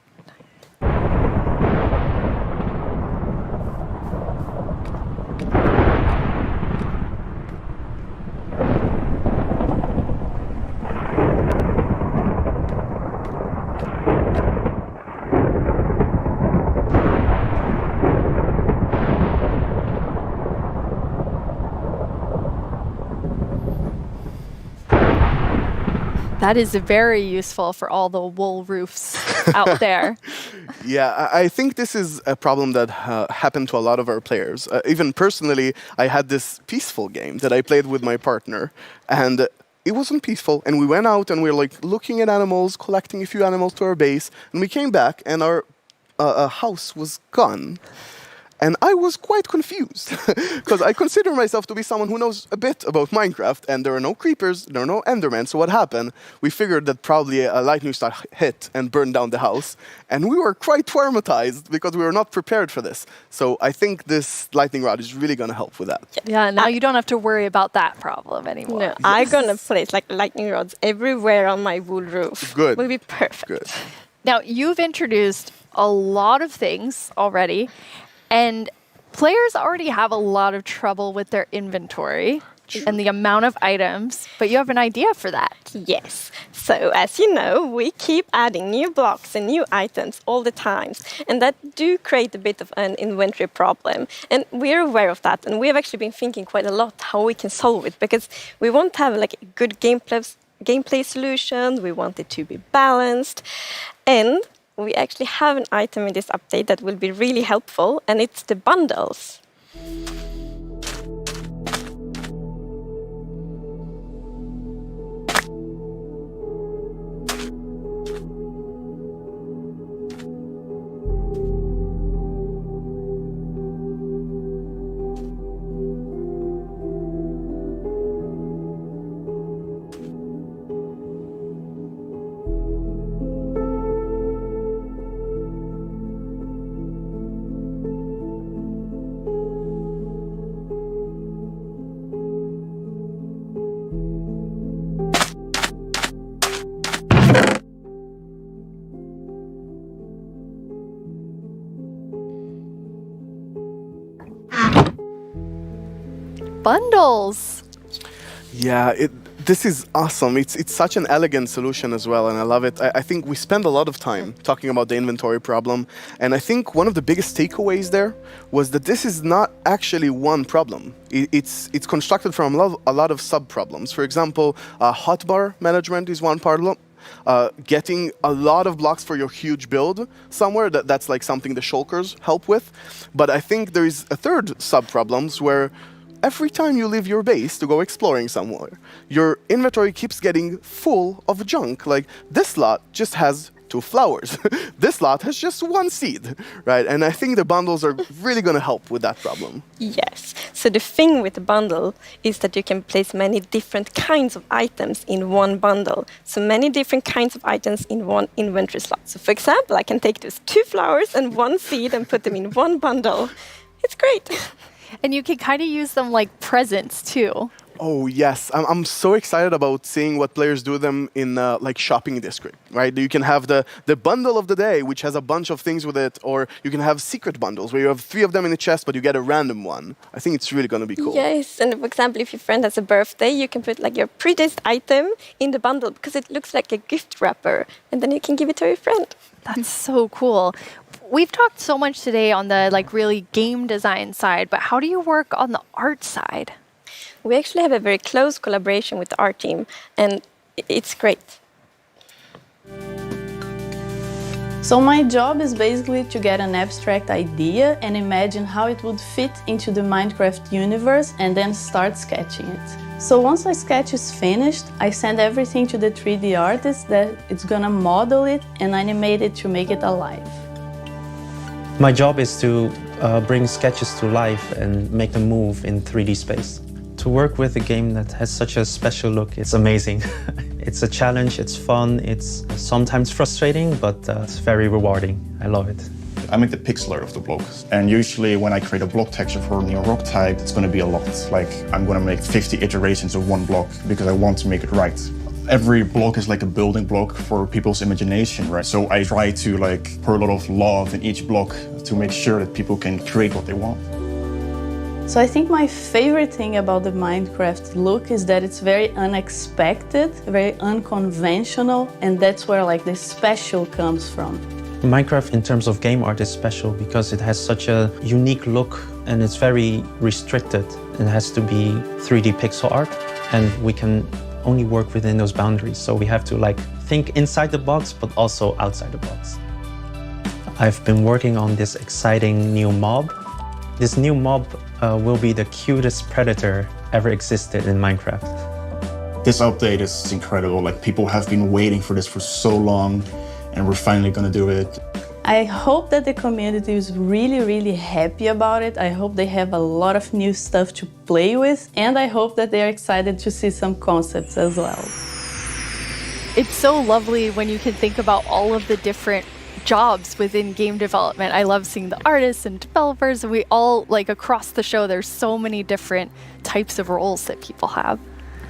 That is very useful for all the wool roofs out there. Yeah, I think this is a problem that happened to a lot of our players. Even personally, I had this peaceful game that I played with my partner, and it wasn't peaceful. And we went out and we were like looking at animals, collecting a few animals to our base, and we came back and our house was gone. And I was quite confused because I consider myself to be someone who knows a bit about Minecraft, and there are no creepers, there are no endermen. So what happened? We figured that probably a lightning strike hit and burned down the house, and we were quite traumatized because we were not prepared for this. So I think this lightning rod is really going to help with that. Yeah, now you don't have to worry about that problem anymore. No, I'm gonna place like lightning rods everywhere on my wool roof. Good. Will be perfect. Good. Now, you've introduced a lot of things already, and players already have a lot of trouble with their inventory and the amount of items, but you have an idea for that. Yes. So, as you know, we keep adding new blocks and new items all the time, and that do create a bit of an inventory problem. And we're aware of that, and we have actually been thinking quite a lot how we can solve it, because we want to have like a good gameplay solution, we want it to be balanced, and we actually have an item in this update that will be really helpful, and it's the bundles. Bundles. Yeah, this is awesome. It's such an elegant solution as well, and I love it. I think we spend a lot of time talking about the inventory problem, and I think one of the biggest takeaways there was that this is not actually one problem. It's constructed from a lot of sub-problems. For example, hotbar management is one problem. Getting a lot of blocks for your huge build somewhere, that's like something the shulkers help with. But I think there is a third sub-problems where every time you leave your base to go exploring somewhere, your inventory keeps getting full of junk. Like, this lot just has to flowers. This lot has just one seed, right? And I think the bundles are really going to help with that problem. Yes. So the thing with the bundle is that you can place many different kinds of items in one bundle. So many different kinds of items in one inventory slot. So for example, I can take those 2 flowers and 1 seed and put them in one bundle. It's great. And you can kind of use them like presents too. Oh, yes. I'm so excited about seeing what players do them in like shopping district, right? You can have the bundle of the day, which has a bunch of things with it, or you can have secret bundles where you have 3 of them in a chest, but you get a random one. I think it's really going to be cool. Yes, and for example, if your friend has a birthday, you can put like your prettiest item in the bundle because it looks like a gift wrapper, and then you can give it to your friend. That's so cool. We've talked so much today on the like really game design side, but how do you work on the art side? We actually have a very close collaboration with the art team, and it's great. So my job is basically to get an abstract idea and imagine how it would fit into the Minecraft universe and then start sketching it. So once my sketch is finished, I send everything to the 3D artist that it's gonna model it and animate it to make it alive. My job is to bring sketches to life and make them move in 3D space. To work with a game that has such a special look, it's amazing. It's a challenge, it's fun, it's sometimes frustrating, but it's very rewarding. I love it. I make the pixel art of the blocks, and usually when I create a block texture for a new rock type, it's going to be a lot. Like, I'm going to make 50 iterations of one block because I want to make it right. Every block is like a building block for people's imagination, right? So I try to like pour a lot of love in each block to make sure that people can create what they want. So I think my favorite thing about the Minecraft look is that it's very unexpected, very unconventional, and that's where like the special comes from. Minecraft in terms of game art is special because it has such a unique look and it's very restricted. It has to be 3D pixel art and we can only work within those boundaries. So we have to like think inside the box but also outside the box. I've been working on this exciting new mob. This new mob will be the cutest predator ever existed in Minecraft. This update is incredible. Like, people have been waiting for this for so long, and we're finally gonna do it. I hope that the community is really happy about it. I hope they have a lot of new stuff to play with, and I hope that they are excited to see some concepts as well. It's so lovely when you can think about all of the different jobs within game development. I love seeing the artists and developers. We all, like across the show, there's so many different types of roles that people have.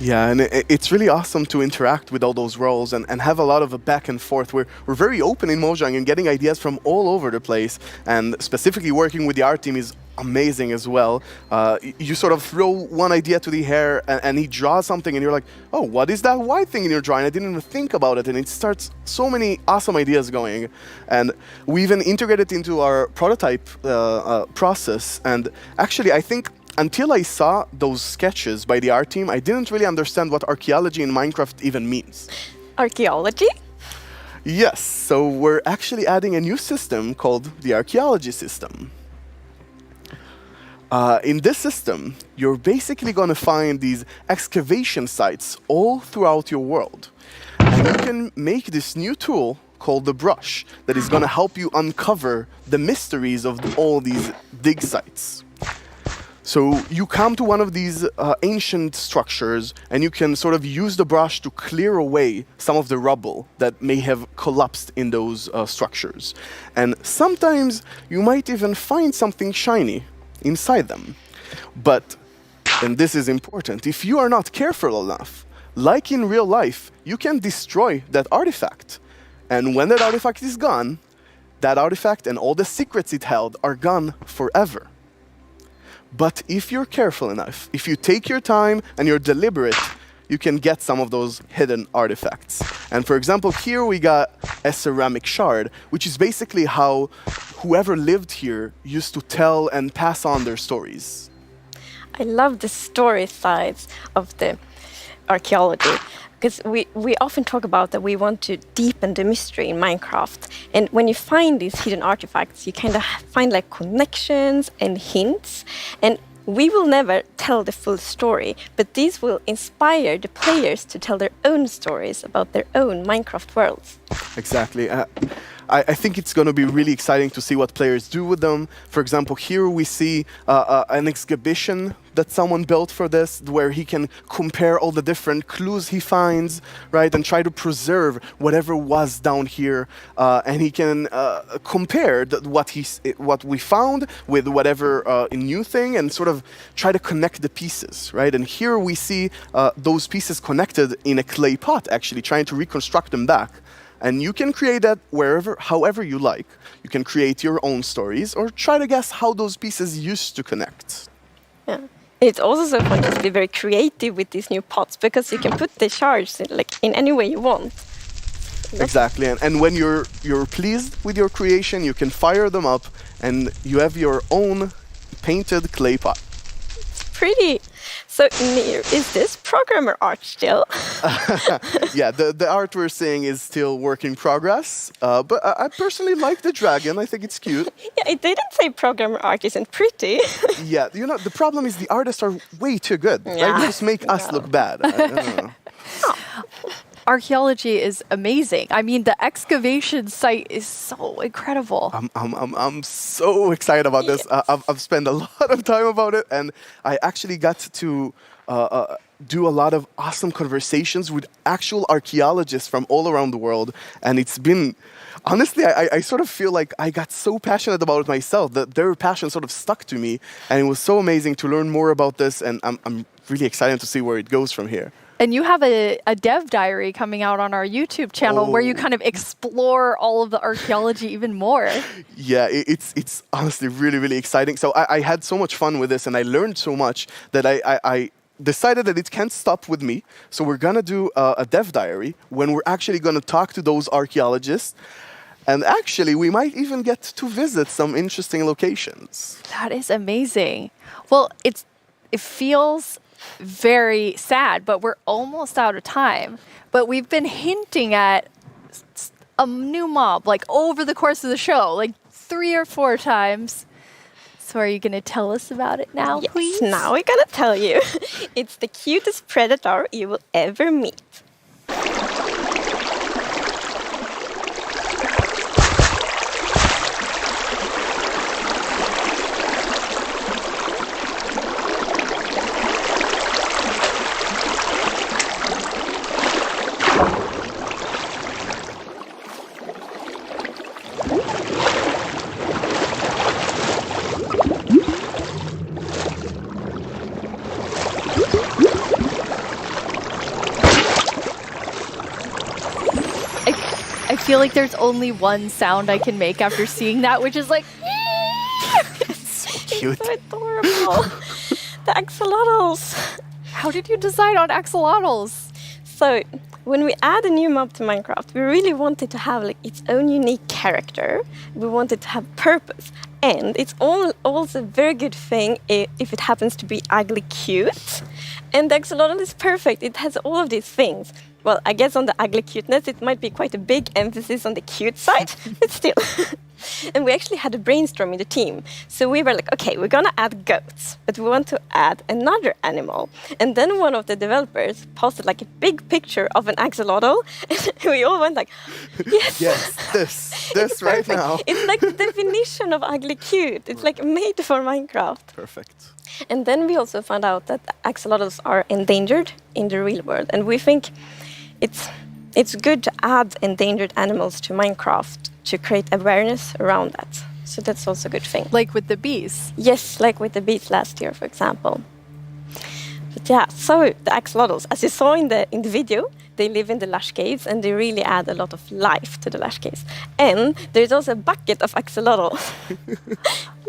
Yeah, and it's really awesome to interact with all those roles and have a lot of a back and forth. We're very open in Mojang and getting ideas from all over the place, and specifically working with the art team is amazing as well. You sort of throw one idea to the air and he draws something and you're like, oh, what is that white thing in your drawing? I didn't even think about it, and it starts so many awesome ideas going. And we even integrated it into our prototype process, and actually I think until I saw those sketches by the art team, I didn't really understand what archaeology in Minecraft even means. Archaeology? Yes, so we're actually adding a new system called the archaeology system. In this system, you're basically going to find these excavation sites all throughout your world. And you can make this new tool called the brush that is going to help you uncover the mysteries of all these dig sites. So you come to one of these ancient structures and you can sort of use the brush to clear away some of the rubble that may have collapsed in those structures. And sometimes you might even find something shiny inside them. But, and this is important, if you are not careful enough, like in real life, you can destroy that artifact. And when that artifact is gone, that artifact and all the secrets it held are gone forever. But if you're careful enough, if you take your time and you're deliberate, you can get some of those hidden artifacts. And for example, here we got a ceramic shard, which is basically how whoever lived here used to tell and pass on their stories. I love the story sides of the archaeology, because we often talk about that we want to deepen the mystery in Minecraft. And when you find these hidden artifacts, you kind of find like connections and hints. And we will never tell the full story, but these will inspire the players to tell their own stories about their own Minecraft worlds. Exactly. I think it's going to be really exciting to see what players do with them. For example, here we see an exhibition that someone built for this, where he can compare all the different clues he finds, right, and try to preserve whatever was down here, and he can compare what we found with whatever new thing, and sort of try to connect the pieces, right? And here we see those pieces connected in a clay pot, actually trying to reconstruct them back. And you can create that however you like. You can create your own stories or try to guess how those pieces used to connect. Yeah. It's also so fun to be very creative with these new pots, because you can put the shards in any way you want. Exactly, and when you're pleased with your creation, you can fire them up, and you have your own painted clay pot. It's pretty. So, Nir, is this programmer art still? Yeah, the art we're seeing is still work in progress, but I personally like the dragon. I think it's cute. Yeah, it didn't say programmer art isn't pretty. Yeah, the problem is the artists are way too good. Yeah. Right? They just make us look bad. I don't know. Archaeology is amazing. I mean, the excavation site is so incredible. I'm so excited about this. I've spent a lot of time about it, and I actually got to do a lot of awesome conversations with actual archaeologists from all around the world, and it's been, honestly, I sort of feel like I got so passionate about it myself that their passion sort of stuck to me, and it was so amazing to learn more about this, and I'm really excited to see where it goes from here. And you have a dev diary coming out on our YouTube channel where you kind of explore all of the archaeology even more. Yeah, it's honestly really, really exciting. So I had so much fun with this, and I learned so much that I decided that it can't stop with me. So we're going to do a dev diary when we're actually going to talk to those archaeologists. And actually, we might even get to visit some interesting locations. That is amazing. Well, it feels very sad, but we're almost out of time. But we've been hinting at a new mob like over the course of the show, like 3 or 4 times. So are you going to tell us about it now, please? Yes, now we're going to tell you. It's the cutest predator you will ever meet. I feel like there's only one sound I can make after seeing that, which is like, so cute. It's so adorable. The axolotls. How did you decide on axolotls? So, when we add a new mob to Minecraft, we really wanted to have like its own unique character. We wanted to have purpose. And it's also a very good thing if it happens to be ugly cute. And the axolotl is perfect. It has all of these things. Well, I guess on the ugly cuteness, it might be quite a big emphasis on the cute side, but still. And we actually had a brainstorm in the team. So we were like, okay, we're going to add goats, but we want to add another animal. And then one of the developers posted like a big picture of an axolotl. And we all went like, yes. Yes, this right now. It's like the definition of ugly cute. It's like made for Minecraft. Perfect. And then we also found out that axolotls are endangered in the real world. And we think it's good to add endangered animals to Minecraft to create awareness around that. So that's also a good thing. Like with the bees? Yes, like with the bees last year, for example. But yeah, so the axolotls, as you saw in the video, they live in the lush caves and they really add a lot of life to the lush caves. And there's also a bucket of axolotl.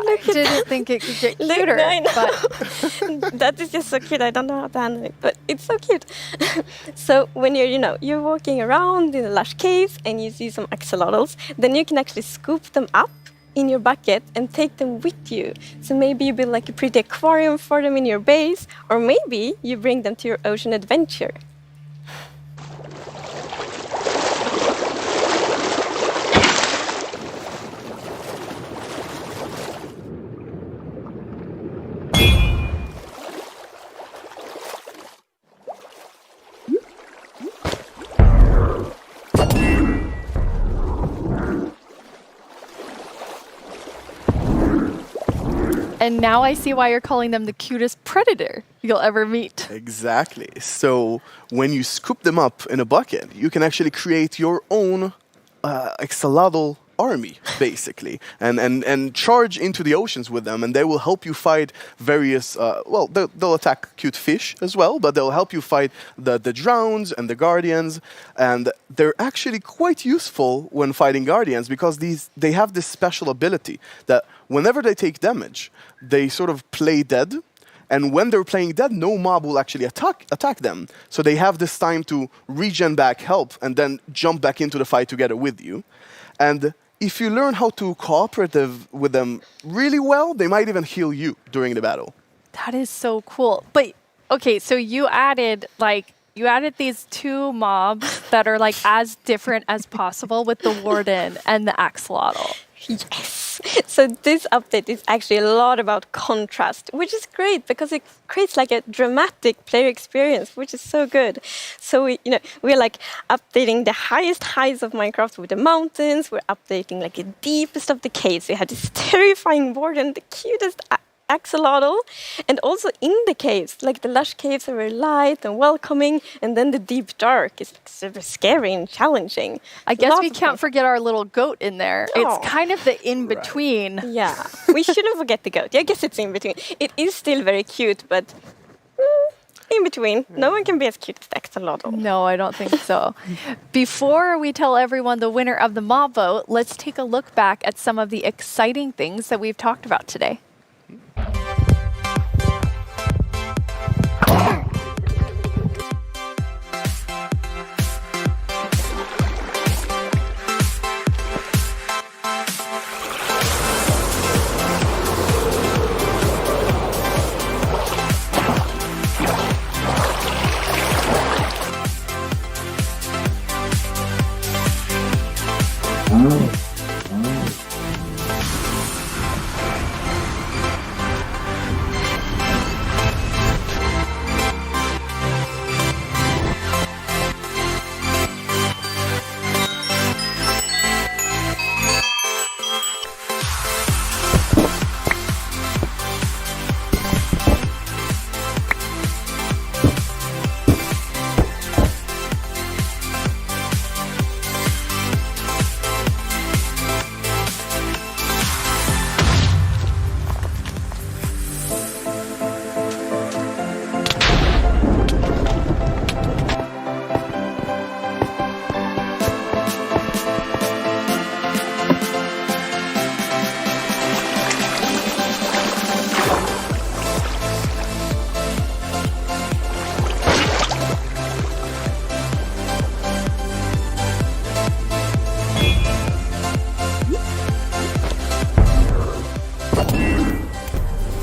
I didn't think it could get cuter. I know. But that is just so cute. I don't know how to handle it, but it's so cute. So when you're walking around in the lush caves and you see some axolotls, then you can actually scoop them up in your bucket and take them with you. So maybe you build like a pretty aquarium for them in your base, or maybe you bring them to your ocean adventure. And now I see why you're calling them the cutest predator you'll ever meet. Exactly. So when you scoop them up in a bucket, you can actually create your own axolotl army, basically, and charge into the oceans with them, and they will help you fight various, they'll attack cute fish as well, but they'll help you fight the drowns and the guardians, and they're actually quite useful when fighting guardians because they have this special ability that whenever they take damage, they sort of play dead. And when they're playing dead, no mob will actually attack them. So they have this time to regen back help and then jump back into the fight together with you. And if you learn how to cooperate with them really well, they might even heal you during the battle. That is so cool. But okay, so you added these two mobs that are like as different as possible with the warden and the axolotl. Yes. So this update is actually a lot about contrast, which is great because it creates like a dramatic player experience, which is so good. So we're like updating the highest heights of Minecraft with the mountains. We're updating like the deepest of the caves. We have this terrifying warden, the cutest axolotl, and also in the caves, like the lush caves are very light and welcoming, and then the deep dark is like super scary and challenging. I guess we can't forget our little goat in there. No. It's kind of the in-between. Right. Yeah, we shouldn't forget the goat. Yeah, I guess it's in between. It is still very cute, but in between. No one can be as cute as the axolotl. No, I don't think so. Before we tell everyone the winner of the mob vote, let's take a look back at some of the exciting things that we've talked about today.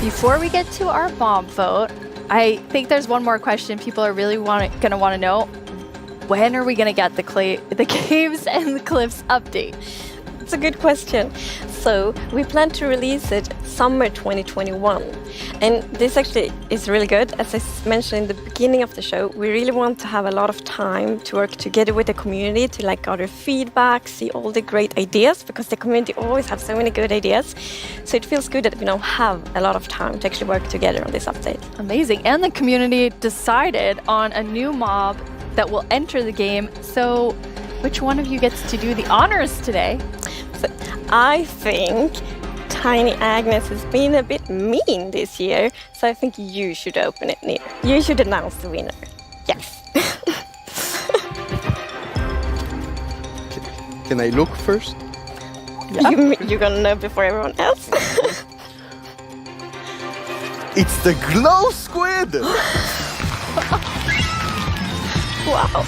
Before we get to our mob vote, I think there's one more question people are really going to want to know. When are we going to get the Caves and the Cliffs update? It's a good question. So we plan to release it summer 2021. And this actually is really good. As I mentioned in the beginning of the show, we really want to have a lot of time to work together with the community to like gather feedback, see all the great ideas, because the community always have so many good ideas. So it feels good that we now have a lot of time to actually work together on this update. Amazing. And the community decided on a new mob that will enter the game. So which one of you gets to do the honors today? So I think Tiny Agnes has been a bit mean this year, so I think you should open it, Nina. You should announce the winner. Yes. Can I look first? Yep. You're gonna know before everyone else? It's the glow squid! Wow.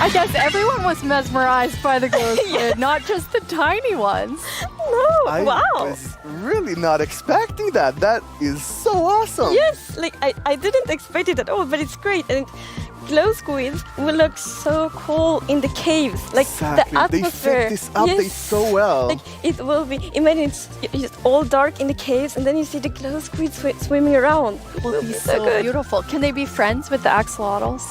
I guess everyone was mesmerized by the glow squid, Yes. not just the tiny ones. No, I wow. was really not expecting that. That is so awesome. Yes, like I didn't expect it at all, but it's great. And glow squids will look so cool in the caves. Like Exactly. the atmosphere. They fit this update Yes. so well. Like it will be, imagine it's just all dark in the caves and then you see the glow squids swimming around. It will be so good. Beautiful. Can they be friends with the axolotls?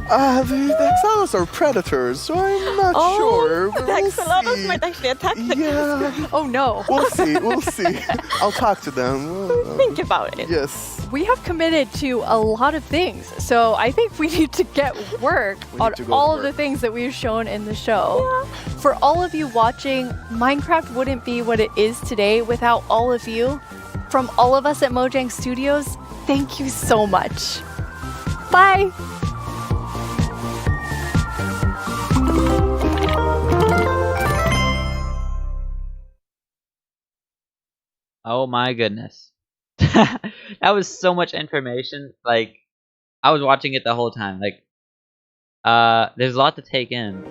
The axolotls are predators, so I'm not sure. The axolotls might actually attack the Yeah. Oh no. We'll see, we'll see. I'll talk to them. Think about it. Yes. We have committed to a lot of things, so I think we need to get work on all of the things that we've shown in the show. For all of you watching, Minecraft wouldn't be what it is today without all of you. From all of us at Mojang Studios, thank you so much. Bye! Oh my goodness. That was so much information. Like, I was watching it the whole time. Like, there's a lot to take in.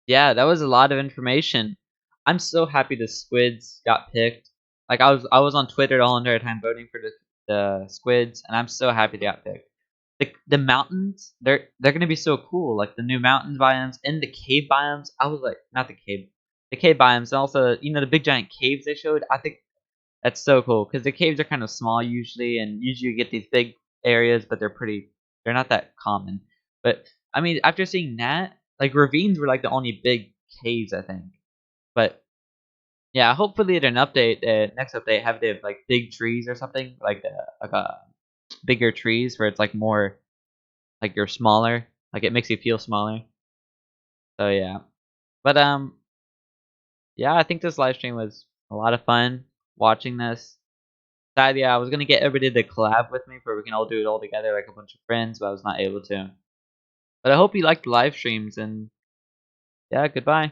Yeah, that was a lot of information. I'm so happy the squids got picked. Like, I was on Twitter the whole entire time voting for the squids, and I'm so happy they got picked. The mountains, they're gonna be so cool. Like the new mountain biomes and the cave biomes. I was like, not the cave biomes, and also the big giant caves they showed. I think that's so cool because the caves are kind of small usually, and usually you get these big areas, but they're not that common. But I mean, after seeing that, like ravines were like the only big caves I think. But yeah, hopefully at an update, next update, have they have like big trees or something like bigger trees where it's like more like you're smaller, like it makes you feel smaller. So yeah, but yeah, I think this live stream was a lot of fun watching this. Sadly, I was gonna get everybody to collab with me where we can all do it all together like a bunch of friends, but I was not able to. But I hope you liked the live streams, and yeah, goodbye.